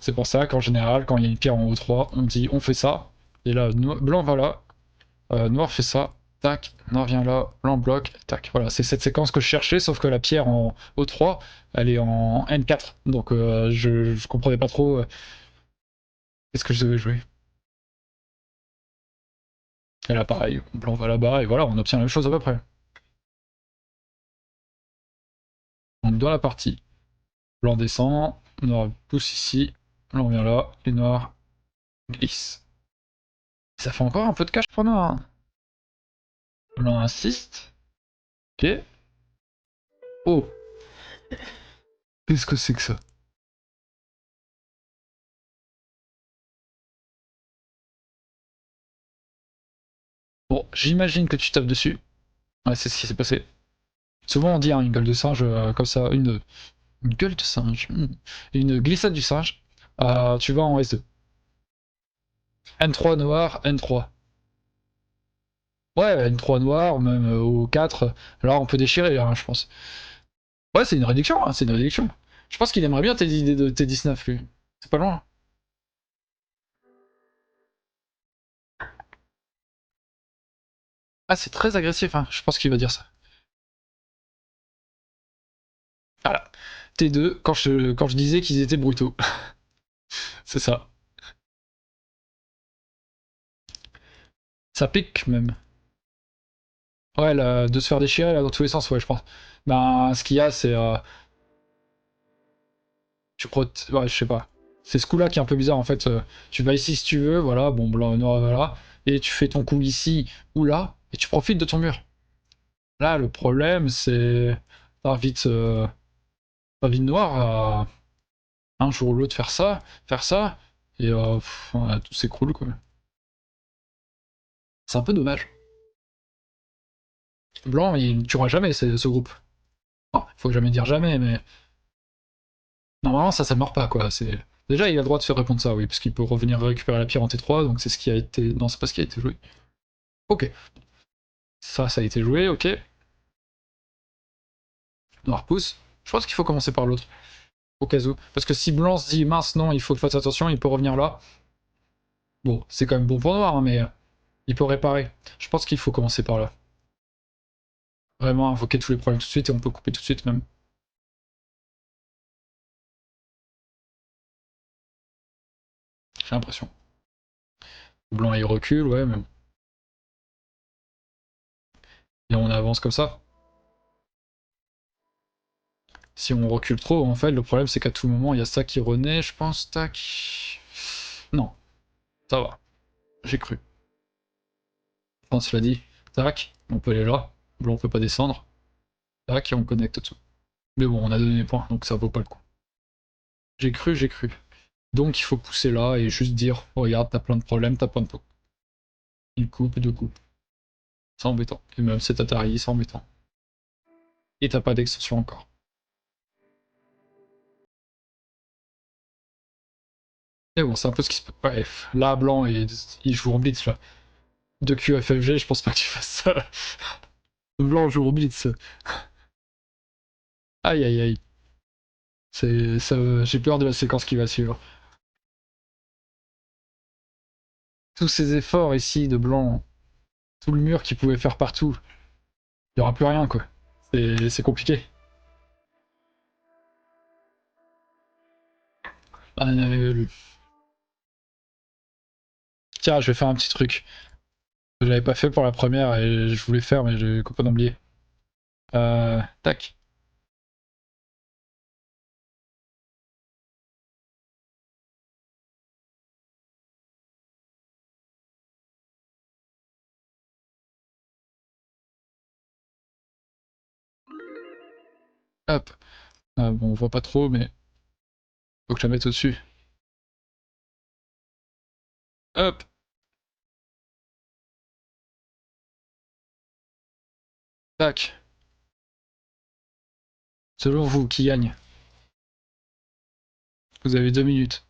C'est pour ça qu'en général, quand il y a une pierre en O3, on dit on fait ça, et là, blanc va là, noir fait ça, tac, noir vient là, blanc bloque, tac. Voilà, c'est cette séquence que je cherchais, sauf que la pierre en O3, elle est en N4, donc je comprenais pas trop qu'est-ce que je devais jouer. Et là, pareil, blanc va là-bas, et voilà, on obtient la même chose à peu près. Donc dans la partie, blanc descend, noir pousse ici, blanc vient là, et noir glisse. Ça fait encore un peu de cash pour noir. Hein. Blanc insiste. Ok. Oh, qu'est-ce que c'est que ça? Bon, j'imagine que tu tapes dessus. Ouais, c'est ce qui s'est passé. Souvent on dit hein, une gueule de singe comme ça, une gueule de singe, une glissade du singe. Tu vas en S2. N3 noir, N3. Ouais, N3 noir, même au 4. Là on peut déchirer, hein, je pense. Ouais, c'est une réduction, hein, c'est une réduction. Je pense qu'il aimerait bien tes idées de T19 lui. C'est pas loin. Ah, c'est très agressif, hein. Je pense qu'il va dire ça. Voilà. T2, quand je disais qu'ils étaient brutaux. C'est ça. Ça pique même. Ouais, de se faire déchirer là, dans tous les sens, ouais, je pense. Ben, ce qu'il y a, c'est. Ouais, je sais pas. C'est ce coup-là qui est un peu bizarre en fait. Tu vas ici si tu veux, voilà, bon, blanc, noir, voilà. Et tu fais ton coup ici ou là, et tu profites de ton mur. Là, le problème, c'est. T'invites noir à un jour ou l'autre faire ça, et voilà, tout s'écroule quoi. C'est un peu dommage. Blanc, il ne tuera jamais ce groupe. Bon, faut jamais dire jamais, mais normalement ça meurt pas quoi. Déjà il a le droit de faire répondre ça, oui, parce qu'il peut revenir récupérer la pierre en T3, donc c'est ce qui a été. Non, c'est pas ce qui a été joué. Ok. Ça a été joué, ok. Noir pousse. Je pense qu'il faut commencer par l'autre, au cas où. Parce que si blanc se dit mince non, il faut que fasse attention, il peut revenir là. Bon, c'est quand même bon pour noir, hein, mais il peut réparer. Je pense qu'il faut commencer par là. Vraiment invoquer tous les problèmes tout de suite et on peut couper tout de suite même. J'ai l'impression. Blanc il recule, ouais, mais. Et on avance comme ça. Si on recule trop, en fait, le problème c'est qu'à tout moment, il y a ça qui renaît, je pense, tac. Non, ça va. J'ai cru. Enfin, cela dit, tac, on peut aller là. Blanc, on peut pas descendre. Tac, et on connecte tout. Mais bon, on a donné les points, donc ça vaut pas le coup. J'ai cru, j'ai cru. Donc il faut pousser là et juste dire, oh, regarde, t'as plein de problèmes, t'as plein de pots. Une coupe, deux coupes. C'est embêtant. Et même cet Atari, c'est embêtant. Et t'as pas d'extension encore. Et bon, c'est un peu ce qui se passe. Bref, là, blanc, et il joue en blitz là. De QFFG, je pense pas que tu fasses ça. Blanc joue en blitz. Aïe aïe aïe. J'ai peur de la séquence qui va suivre. Tous ces efforts ici de blanc, tout le mur qu'il pouvait faire partout, il y aura plus rien quoi. C'est compliqué. Tiens, je vais faire un petit truc. Je l'avais pas fait pour la première et je voulais faire, mais j'ai complètement oublié. Tac. Hop. Ah, bon, on voit pas trop, mais faut que je la mette au-dessus. Hop. Tac. Selon vous, qui gagne? Vous avez 2 minutes.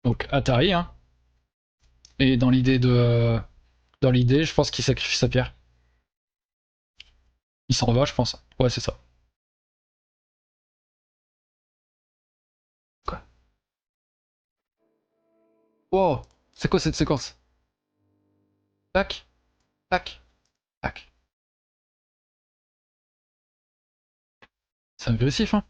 Donc Atari, hein. Et dans l'idée, je pense qu'il sacrifie sa pierre. Il s'en va, je pense. Ouais, c'est ça. Quoi? Wow. C'est quoi cette séquence? Tac, tac, tac. C'est agressif, hein.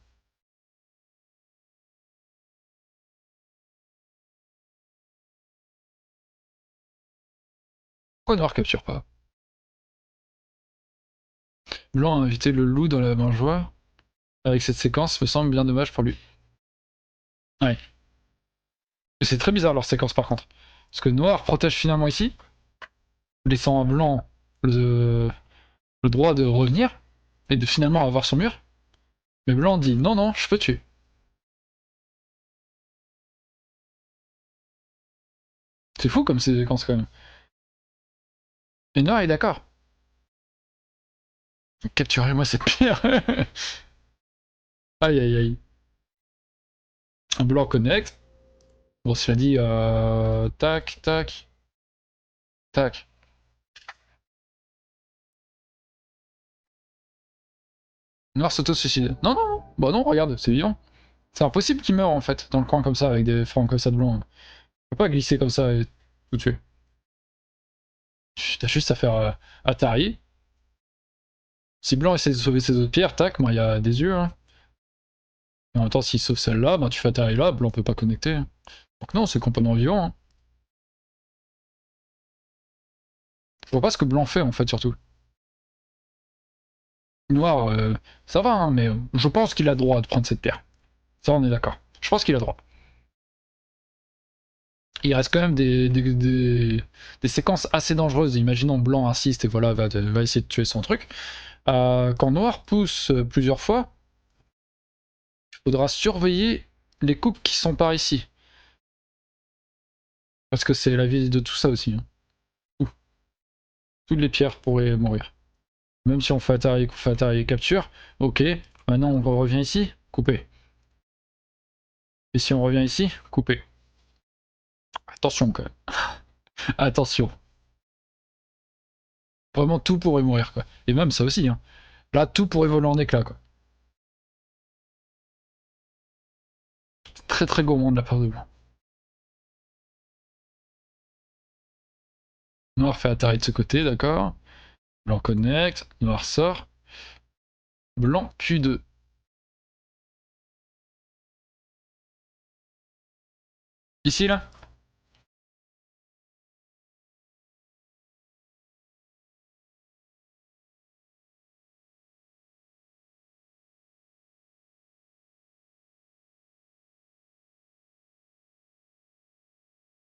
Pourquoi Noir capture pas? Blanc a invité le loup dans la mangeoire. Avec cette séquence, me semble bien dommage pour lui. Ouais. C'est très bizarre leur séquence par contre. Parce que Noir protège finalement ici, laissant à Blanc le droit de revenir et de finalement avoir son mur. Mais Blanc dit non, non, je peux tuer. C'est fou comme séquence quand même. Et Noir est d'accord. Capturez-moi cette pierre. Aïe aïe aïe. Blanc connecte. Bon, cela dit, tac, tac, tac. Noir s'auto-suicide. Non, non, non. Bah non, regarde, c'est vivant. C'est impossible qu'il meure en fait, dans le coin comme ça, avec des francs comme ça de blanc. Tu peux pas glisser comme ça et tout tuer. T'as juste à faire Atari. Si blanc essaie de sauver ses autres pierres, tac, moi il y a des yeux. Hein. Et en même temps, s'il sauve celle-là, bah, tu fais Atari là, blanc peut pas connecter. Hein. Donc non, c'est complètement vivant. Hein. Je vois pas ce que blanc fait en fait, surtout. Noir, ça va, hein, mais je pense qu'il a droit de prendre cette pierre. Ça, on est d'accord. Je pense qu'il a droit. Il reste quand même des séquences assez dangereuses. Imaginons blanc insiste et voilà, va essayer de tuer son truc. Quand noir pousse plusieurs fois, il faudra surveiller les coupes qui sont par ici. Parce que c'est la vie de tout ça aussi. Hein. Toutes les pierres pourraient mourir. Même si on fait Atari et capture, ok, maintenant on revient ici, couper. Et si on revient ici, couper. Attention quand même. Attention. Vraiment tout pourrait mourir quoi. Et même ça aussi. Hein. Là, tout pourrait voler en éclats quoi. Très très gourmand de la part de blanc. Noir fait Atari de ce côté, d'accord. Blanc connecte, noir sort. Blanc Q2. Ici là.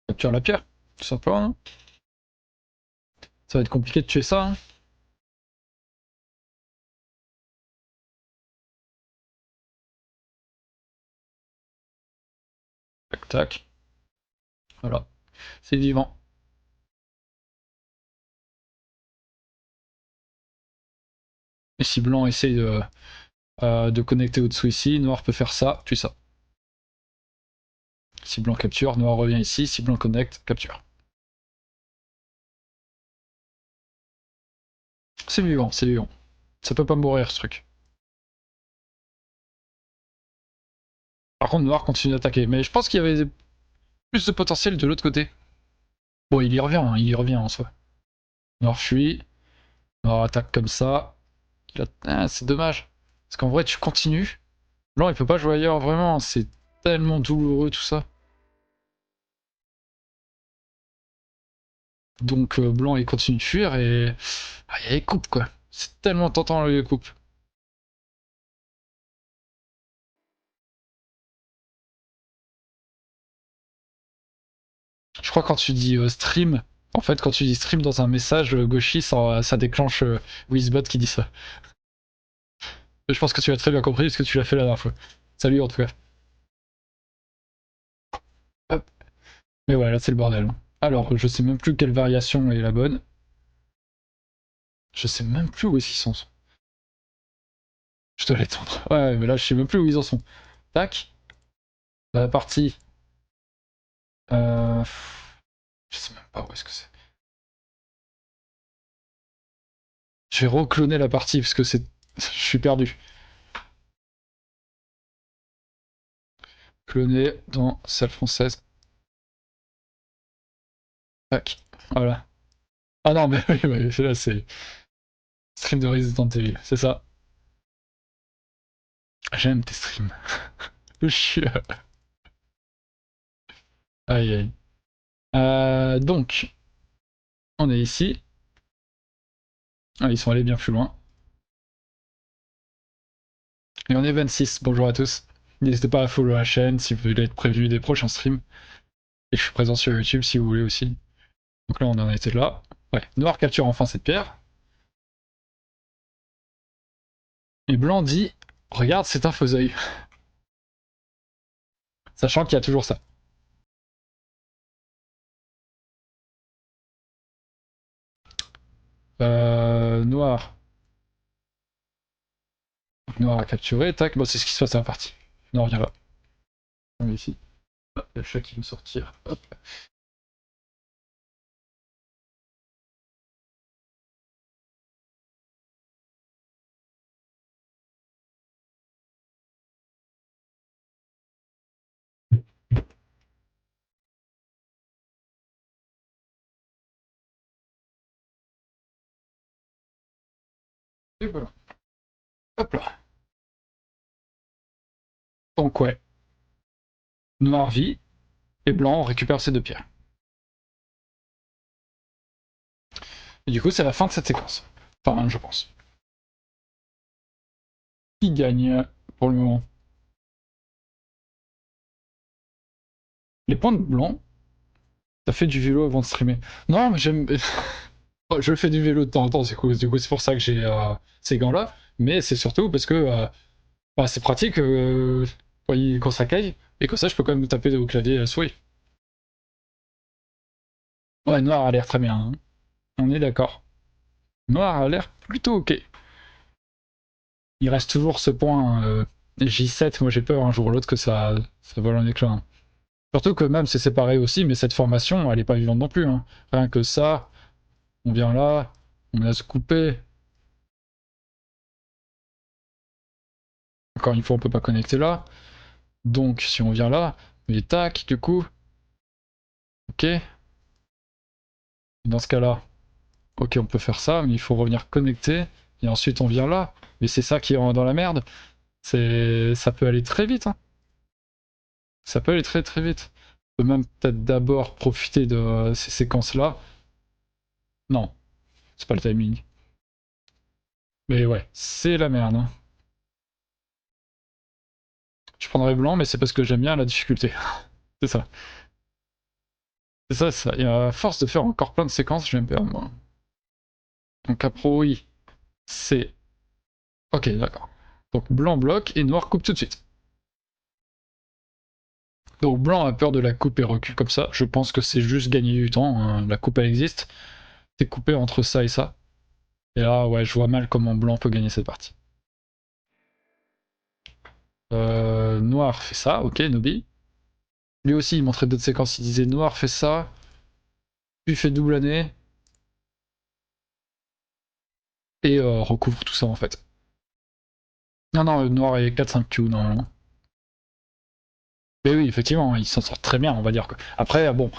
Capture la pierre, tout simplement. Hein. Ça va être compliqué de tuer ça. Hein. Tac tac. Voilà. C'est vivant. Et si blanc essaye de connecter au-dessous ici, noir peut faire ça, tue ça. Si blanc capture, noir revient ici, si blanc connecte, capture. C'est vivant, c'est vivant. Ça peut pas mourir ce truc. Par contre, noir continue d'attaquer. Mais je pense qu'il y avait plus de potentiel de l'autre côté. Bon, il y revient, hein, il y revient en soi. Noir fuit. Noir attaque comme ça. Ah, c'est dommage. Parce qu'en vrai, tu continues. Blanc, il peut pas jouer ailleurs, vraiment. C'est tellement douloureux tout ça. Donc, blanc, il continue de fuir et. Ah, il y a les coupes, quoi. C'est tellement tentant, les coupes. Je crois quand tu dis stream, En fait, quand tu dis stream dans un message gauchis, ça déclenche Wizbot qui dit ça. Je pense que tu as très bien compris ce que tu l'as fait la dernière fois. Salut en tout cas. Hop. Mais ouais, là c'est le bordel. Alors, je sais même plus quelle variation est la bonne. Je sais même plus où est-ce qu'ils sont. Je dois l'étendre. Ouais, mais là je sais même plus où ils en sont. Tac. La partie. Euh... Je sais même pas où est-ce que c'est. Je vais recloner la partie parce que c'est. Je suis perdu. Cloner dans salle française. Tac. Voilà. Ah non, mais oui, là c'est. Stream de Resident Evil, c'est ça. J'aime tes streams. Je suis. Aïe aïe. Donc, on est ici. Ah, ils sont allés bien plus loin. Et on est 26. Bonjour à tous. N'hésitez pas à follow la chaîne si vous voulez être prévenu des prochains streams. Et je suis présent sur YouTube si vous voulez aussi. Donc là, on en était là. Ouais, noir capture enfin cette pierre. Et blanc dit regarde, c'est un faux-œil. Sachant qu'il y a toujours ça. Noir. Noir à capturer, tac. Bon, c'est ce qui se passe à la partie. Noir vient là. On est ici. Hop, le chat qui veut sortir. Hop. Et voilà. Hop là. Donc ouais. Noir vit. Et blanc récupère ces deux pierres. Et du coup, c'est la fin de cette séquence. Enfin, je pense. Qui gagne pour le moment? Les points de blanc, t'as fait du vélo avant de streamer. Non, mais j'aime. Je fais du vélo de temps en temps, du coup, c'est pour ça que j'ai ces gants-là. Mais c'est surtout parce que bah, c'est pratique quand ça caille. Et comme ça, je peux quand même taper au clavier souris. Ouais, noir a l'air très bien, hein. On est d'accord. Noir a l'air plutôt ok. Il reste toujours ce point J7. Moi, j'ai peur un jour ou l'autre que ça vole en éclat, hein. Surtout que même c'est séparé aussi, mais cette formation, elle est pas vivante non plus, hein. Rien que ça, on vient là, on a se couper. Encore une fois, on peut pas connecter là. Donc, si on vient là, mais tac, du coup, ok. Dans ce cas-là, ok, on peut faire ça, mais il faut revenir connecter. Et ensuite, on vient là. Mais c'est ça qui est dans la merde. Ça peut aller très vite, hein. Ça peut aller très très vite. On peut même peut-être d'abord profiter de ces séquences-là. Non, c'est pas le timing. Mais ouais, c'est la merde, hein. Je prendrais blanc, mais c'est parce que j'aime bien la difficulté. C'est ça. C'est ça, c'est ça. Et à force de faire encore plein de séquences, j'aime bien, moi. Donc après, oui, c'est... Ok, d'accord. Donc blanc bloque et noir coupe tout de suite. Donc blanc a peur de la coupe et recule comme ça. Je pense que c'est juste gagner du temps, hein. La coupe, elle existe. C'est coupé entre ça et ça. Et là, ouais, je vois mal comment blanc peut gagner cette partie. Noir fait ça, ok, Nobi. Lui aussi, il montrait d'autres séquences. Il disait noir fait ça, puis fait double année, et recouvre tout ça en fait. Non, non, noir est 4-5 Q normalement. Mais oui, effectivement, il s'en sort très bien, on va dire. Après, bon,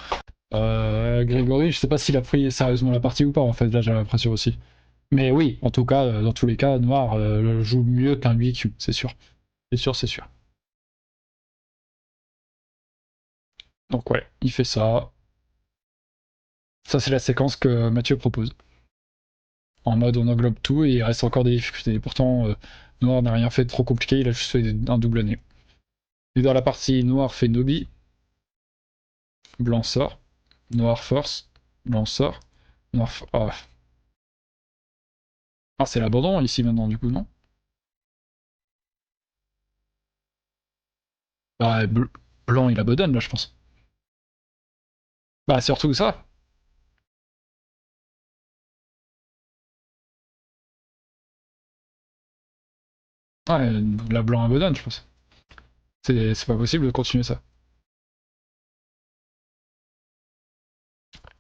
Grégory, je sais pas s'il a pris sérieusement la partie ou pas, en fait, là j'ai l'impression aussi. Mais oui, en tout cas, dans tous les cas, Noir joue mieux qu'un 8Q, c'est sûr. C'est sûr, c'est sûr. Donc ouais, il fait ça. Ça, c'est la séquence que Mathieu propose. En mode, on englobe tout et il reste encore des difficultés. Pourtant, Noir n'a rien fait de trop compliqué, il a juste fait un double année. Et dans la partie Noir fait Nobi, Blanc sort, Noir force, Blanc sort. Noir... Ah, ah c'est l'abandon ici maintenant du coup, non? Bah, blanc il abandonne là je pense. Bah surtout ça. Ouais, la blanc abandonne je pense. C'est pas possible de continuer ça.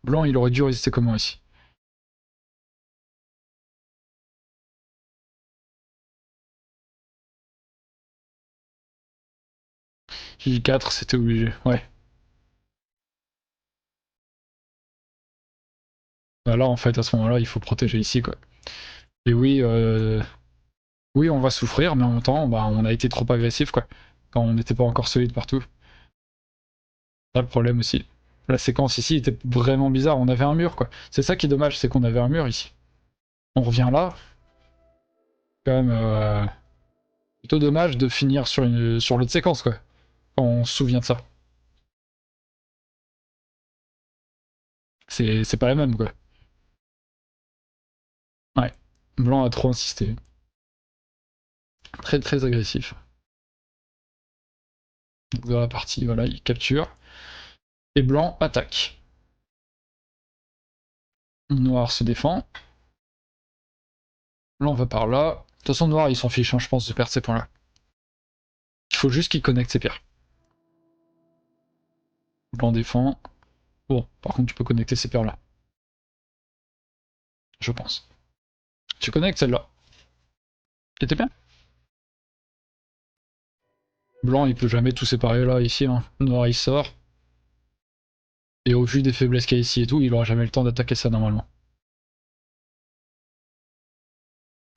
Blanc il aurait dû résister comment ici? J4 c'était obligé, ouais. Bah là en fait à ce moment-là il faut protéger ici quoi. Et oui, oui on va souffrir mais en même temps bah, on a été trop agressif quoi. Quand on n'était pas encore solide partout. Là le problème aussi. La séquence ici était vraiment bizarre, on avait un mur quoi. C'est ça qui est dommage, c'est qu'on avait un mur ici. On revient là, quand même plutôt dommage de finir sur l'autre séquence quoi. Quand on se souvient de ça. C'est pas la même quoi. Ouais. Blanc a trop insisté. Très très agressif. Dans la partie, voilà, il capture. Et blanc attaque. Noir se défend. Blanc va par là. De toute façon, noir, il s'en fiche, hein, je pense, de perdre ces points-là. Il faut juste qu'il connecte ses pierres. Blanc défend. Bon, par contre, tu peux connecter ces pierres-là. Je pense. Tu connectes celle-là. C'était bien. Blanc, il peut jamais tout séparer là, ici. Hein. Noir, il sort. Et au vu des faiblesses qu'il y a ici et tout, il aura jamais le temps d'attaquer ça normalement.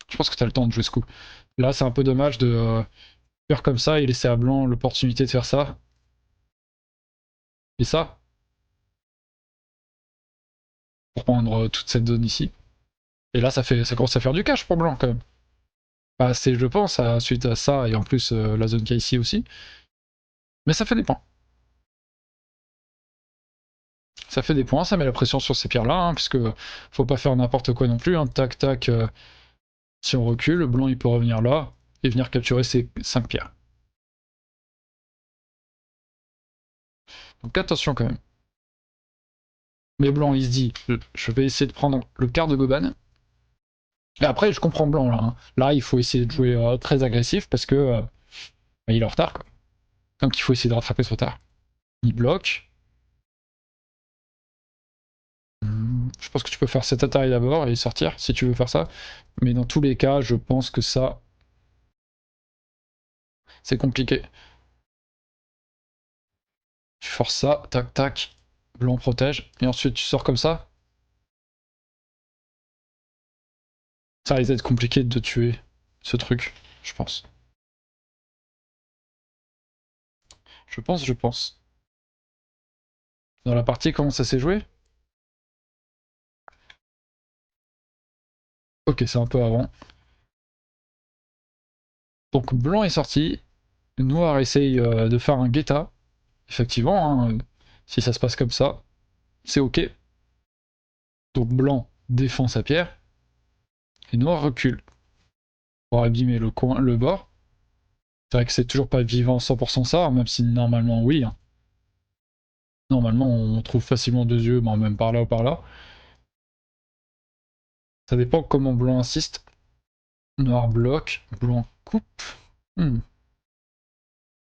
Je pense que tu as le temps de jouer ce coup. Là, c'est un peu dommage de faire comme ça et laisser à blanc l'opportunité de faire ça. Et ça, pour prendre toute cette zone ici. Et là, ça commence à faire du cash pour blanc quand même. Pas assez, je pense, suite à ça et en plus la zone qu'il y a ici aussi. Mais ça fait des points. Ça fait des points, ça met la pression sur ces pierres-là, hein, puisque faut pas faire n'importe quoi non plus. Hein. Tac, tac. Si on recule, le blanc il peut revenir là et venir capturer ces 5 pierres. Donc attention quand même. Mais blanc il se dit, je vais essayer de prendre le quart de Goban. Et après, je comprends blanc là. Hein. Là, il faut essayer de jouer très agressif parce que bah, il est en retard. Quoi. Donc il faut essayer de rattraper ce retard. Il bloque. Je pense que tu peux faire cette attaque d'abord et sortir si tu veux faire ça. Mais dans tous les cas, je pense que ça, c'est compliqué. Tu forces ça, tac tac, blanc protège, et ensuite tu sors comme ça. Ça risque d'être compliqué de tuer ce truc, je pense. Je pense. Dans la partie, comment ça s'est joué? Ok, c'est un peu avant. Donc blanc est sorti, noir essaye de faire un guetta. Effectivement, hein, si ça se passe comme ça, c'est ok. Donc blanc défend sa pierre, et noir recule pour abîmer le bord. C'est vrai que c'est toujours pas vivant 100% ça, même si normalement oui. Hein. Normalement on trouve facilement deux yeux, bon, même par là ou par là. Ça dépend comment blanc insiste. Noir bloque, blanc coupe. Hmm.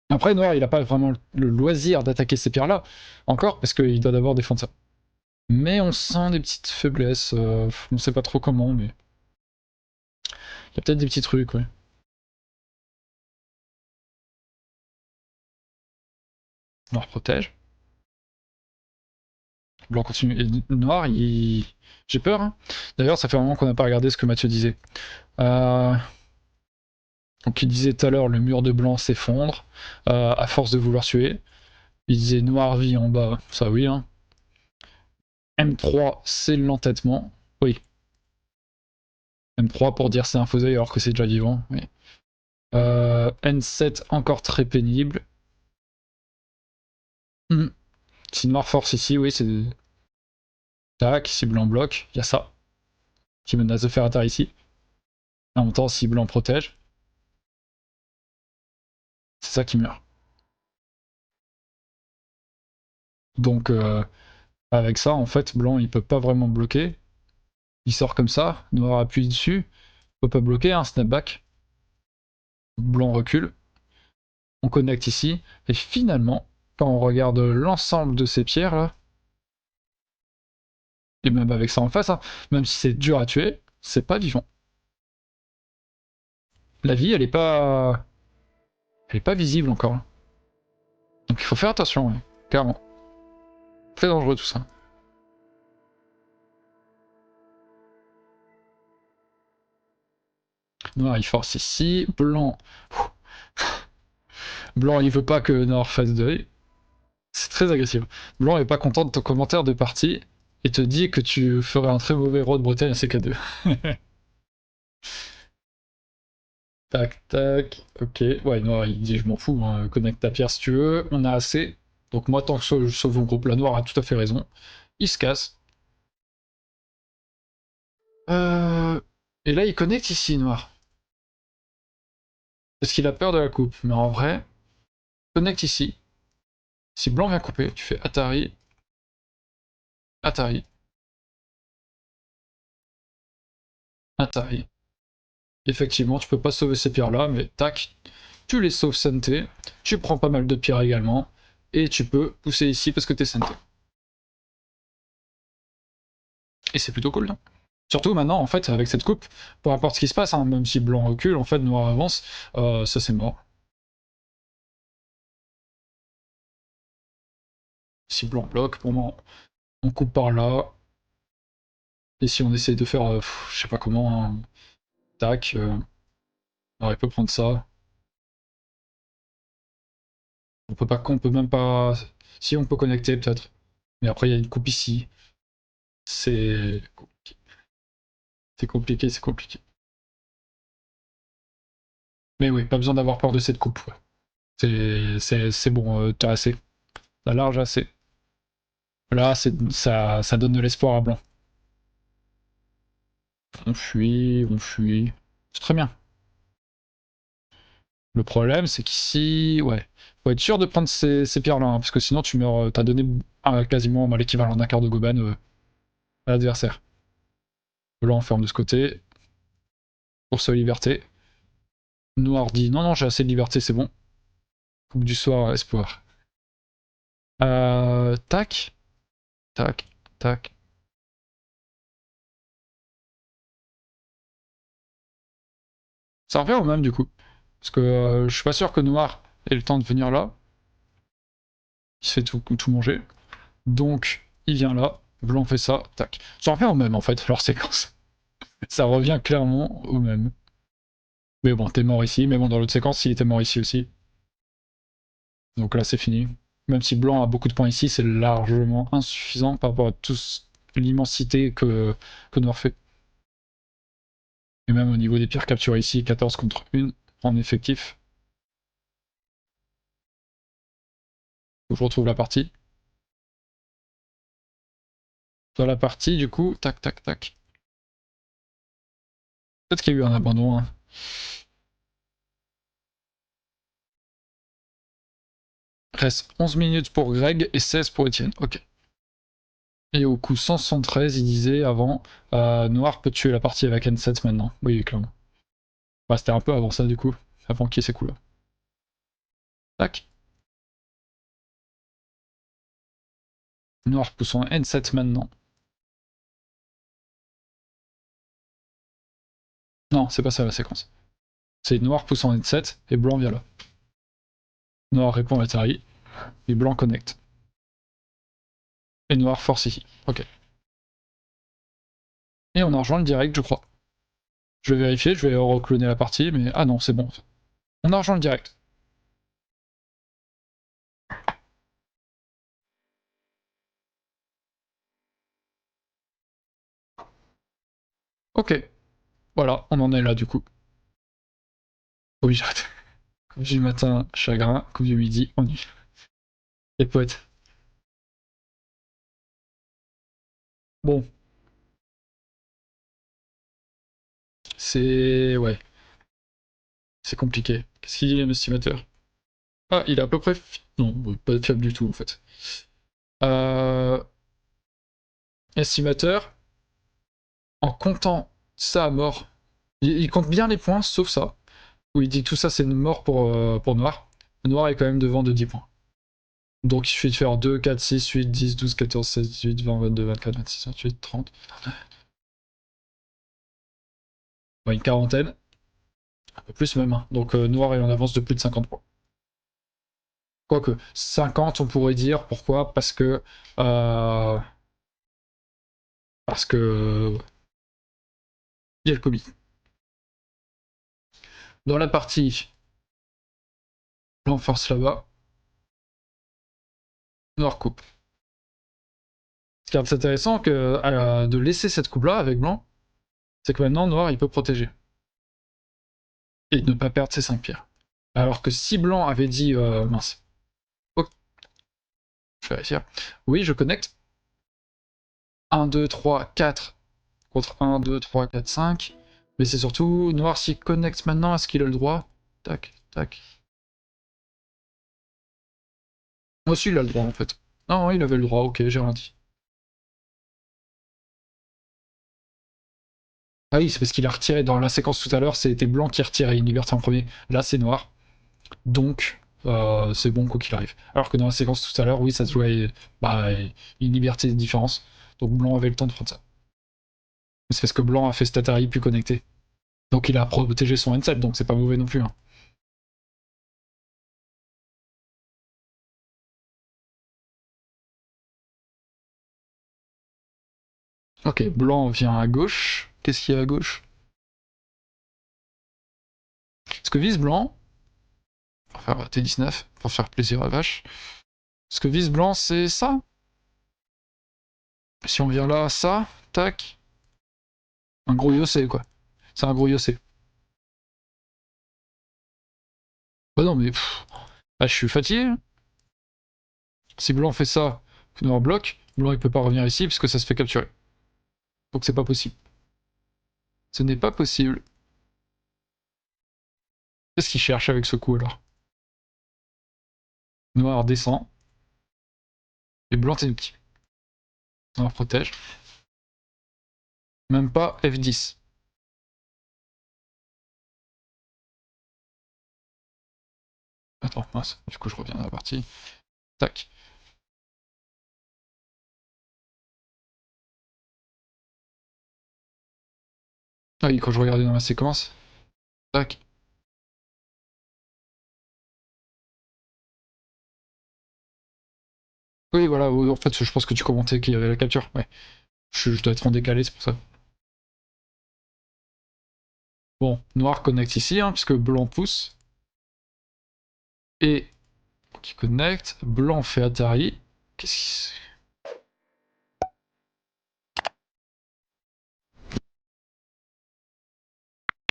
Après noir il a pas vraiment le loisir d'attaquer ces pierres là, encore, parce qu'il doit d'abord défendre ça. Mais on sent des petites faiblesses, on sait pas trop comment, mais... Il y a peut-être des petits trucs, ouais. Noir protège. Blanc continue. Et noir, il... J'ai peur, hein. D'ailleurs, ça fait un moment qu'on n'a pas regardé ce que Mathieu disait. Euh... Donc il disait tout à l'heure, le mur de blanc s'effondre, à force de vouloir tuer. Il disait noir vie en bas, ça oui, hein. M3, c'est l'entêtement. Oui. M3 pour dire c'est un fauteuil alors que c'est déjà vivant. Oui. N7, encore très pénible. Si noir force ici, oui, c'est Tac, si blanc bloque, il y a ça. Qui menace de faire Atari ici. En même temps, si blanc protège, c'est ça qui meurt. Donc, avec ça, en fait, blanc, il peut pas vraiment bloquer. Il sort comme ça, noir appuie dessus, peut pas bloquer, un snapback. Blanc recule. On connecte ici, et finalement, quand on regarde l'ensemble de ces pierres là, et même avec ça en face, hein, même si c'est dur à tuer, c'est pas vivant. La vie, elle est pas visible encore. Donc il faut faire attention, ouais, clairement. Très dangereux tout ça. Noir il force ici, blanc. Blanc il veut pas que Noir fasse deuil. C'est très agressif. Blanc est pas content de ton commentaire de partie et te dit que tu ferais un très mauvais héros de Bretagne à CK2. Tac, tac, ok. Ouais, Noir il dit je m'en fous, hein. Connecte ta pierre si tu veux, on a assez. Donc moi tant que je sauve mon groupe, la Noire a tout à fait raison. Il se casse. Euh... Et là il connecte ici, Noir. Parce qu'il a peur de la coupe. Mais en vrai, connecte ici. Si blanc vient couper, tu fais Atari, Atari, Atari. Effectivement, tu peux pas sauver ces pierres-là, mais tac, tu les sauves santé, tu prends pas mal de pierres également, et tu peux pousser ici parce que t'es santé. Et c'est plutôt cool, non? Surtout maintenant, en fait, avec cette coupe, peu importe ce qui se passe, hein, même si blanc recule, en fait, noir avance, ça c'est mort. Si blanc bloque, pour moi, on coupe par là, et si on essaie de faire, je sais pas comment, hein, tac, alors il peut prendre ça. On peut même pas. Si on peut connecter peut-être. Mais après il y a une coupe ici. C'est compliqué. C'est compliqué, c'est compliqué. Mais oui, pas besoin d'avoir peur de cette coupe. Ouais. C'est bon, t'as assez. T'as large assez. Là, ça donne de l'espoir à blanc. On fuit, on fuit. C'est très bien. Le problème, c'est qu'ici, ouais, faut être sûr de prendre ces pierres-là, hein, parce que sinon tu meurs. T'as donné quasiment l'équivalent d'un quart de Goban à l'adversaire. Blanc ferme de ce côté. Course aux libertés. Noir dit non, non, j'ai assez de liberté, c'est bon. Coupe du soir, espoir. Tac, tac, tac. Ça revient au même du coup. Parce que je suis pas sûr que Noir ait le temps de venir là. Il se fait tout manger. Donc, il vient là. Blanc fait ça, tac. Ça revient au même en fait, leur séquence. Ça revient clairement au même. Mais bon, t'es mort ici. Mais bon, dans l'autre séquence, il était mort ici aussi. Donc là, c'est fini. Même si Blanc a beaucoup de points ici, c'est largement insuffisant par rapport à toute l'immensité que Noir fait. Et même au niveau des pierres capturées ici, 14 contre 1 en effectif. Faut que je retrouve la partie. Dans la partie, du coup, tac, tac, tac. Peut-être qu'il y a eu un abandon. Hein. Reste 11 minutes pour Greg et 16 pour Etienne. Ok. Et au coup 173, il disait avant, Noir peut tuer la partie avec N7 maintenant. Oui, clairement. Bah, c'était un peu avant ça, du coup. Avant qu'il y ait ces coups-là. Tac. Noir pousse en N7 maintenant. Non, c'est pas ça la séquence. C'est Noir pousse en N7 et Blanc vient là. Noir répond à Atari et Blanc connecte. Et Noir force ici. Ok. Et on a rejoint le direct, je crois. Je vais vérifier, je vais recloner la partie, mais ah non, c'est bon. On a rejoint le direct. Ok. Voilà, on en est là du coup. Oui, j'arrête. Coupe du matin, chagrin. Coupe du midi, ennui. Les poètes. Bon, c'est... Ouais, c'est compliqué. Qu'est-ce qu'il dit l'estimateur? Ah, il est à peu près... Non, pas fiable du tout, en fait. Euh... Estimateur, en comptant ça à mort, il compte bien les points, sauf ça, où il dit tout ça c'est une mort pour Noir. Noir est quand même devant de 10 points. Donc il suffit de faire 2, 4, 6, 8, 10, 12, 14, 16, 18, 20, 22, 24, 26, 28, 30. Une quarantaine, un peu plus même. Hein. Donc Noir est en avance de plus de 50 points. Quoique, 50 on pourrait dire, pourquoi? Euh, parce que... Il y a le Covid. Dans la partie, Blanc force là-bas, Noir coupe. Ce qui est intéressant que, de laisser cette coupe-là avec Blanc, c'est que maintenant Noir il peut protéger. Et ne pas perdre ses 5 pierres. Alors que si Blanc avait dit... mince. Oh, je vais vérifier. Oui, je connecte. 1, 2, 3, 4 contre 1, 2, 3, 4, 5. Mais c'est surtout Noir s'il connecte maintenant, est-ce qu'il a le droit? Tac, tac. Moi aussi il a le droit en fait. Non, il avait le droit, ok, j'ai rien dit. Ah oui, c'est parce qu'il a retiré dans la séquence tout à l'heure, c'était Blanc qui retirait une liberté en premier. Là c'est Noir. Donc, c'est bon quoi qu'il arrive. Alors que dans la séquence tout à l'heure, oui, ça se jouait une liberté de différence. Donc Blanc avait le temps de prendre ça. C'est parce que Blanc a fait Statari plus connecté. Donc il a protégé son N7, donc c'est pas mauvais non plus. Hein. Ok, Blanc vient à gauche. Qu'est-ce qu'il y a à gauche? Ce que vise Blanc, on va faire T19 pour faire plaisir à Vache. Ce que vise Blanc, c'est ça. Si on vient là, ça, tac. Un gros yossé quoi. C'est un gros yossé. Bah non mais... Ah, je suis fatigué. Hein. Si Blanc fait ça, Noir bloque, Blanc il peut pas revenir ici parce que ça se fait capturer. Donc c'est pas possible. Ce n'est pas possible. Qu'est-ce qu'il cherche avec ce coup alors? Noir descend. Et Blanc t'es Noir protège. Même pas F10. Attends, mince. Du coup je reviens à la partie. Tac. Ah oui, quand je regardais dans la séquence. Tac. Oui, voilà, en fait, je pense que tu commentais qu'il y avait la capture. Ouais. Je dois être en décalé, c'est pour ça. Bon, Noir connecte ici, hein, puisque Blanc pousse. Et qui connecte. Blanc fait Atari. Qu'est-ce qui...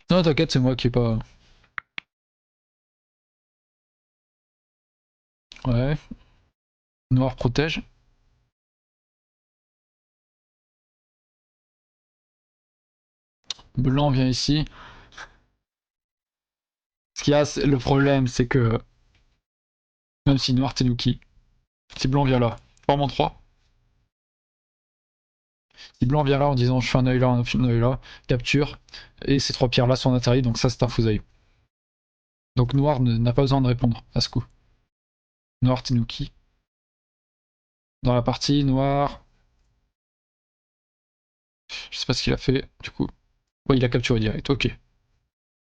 Non, t'inquiète, c'est moi qui ai pas... Ouais. Noir protège. Blanc vient ici. Ce qu'il y a, le problème, c'est que... Même si Noir Tenuki, si Blanc vient là, forme en 3. Si Blanc vient là en disant je fais un œil là, un œil là, capture, et ces 3 pierres là sont Atari, donc ça c'est un fousaille. Donc Noir n'a pas besoin de répondre à ce coup. Noir Tenuki. Dans la partie, Noir... Je sais pas ce qu'il a fait, du coup. Ouais, il a capturé direct, ok.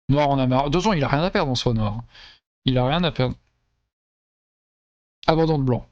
Noir en a marre. De toute façon, il a rien à perdre en soi, Noir. Il a rien à perdre. Abandon de Blanc.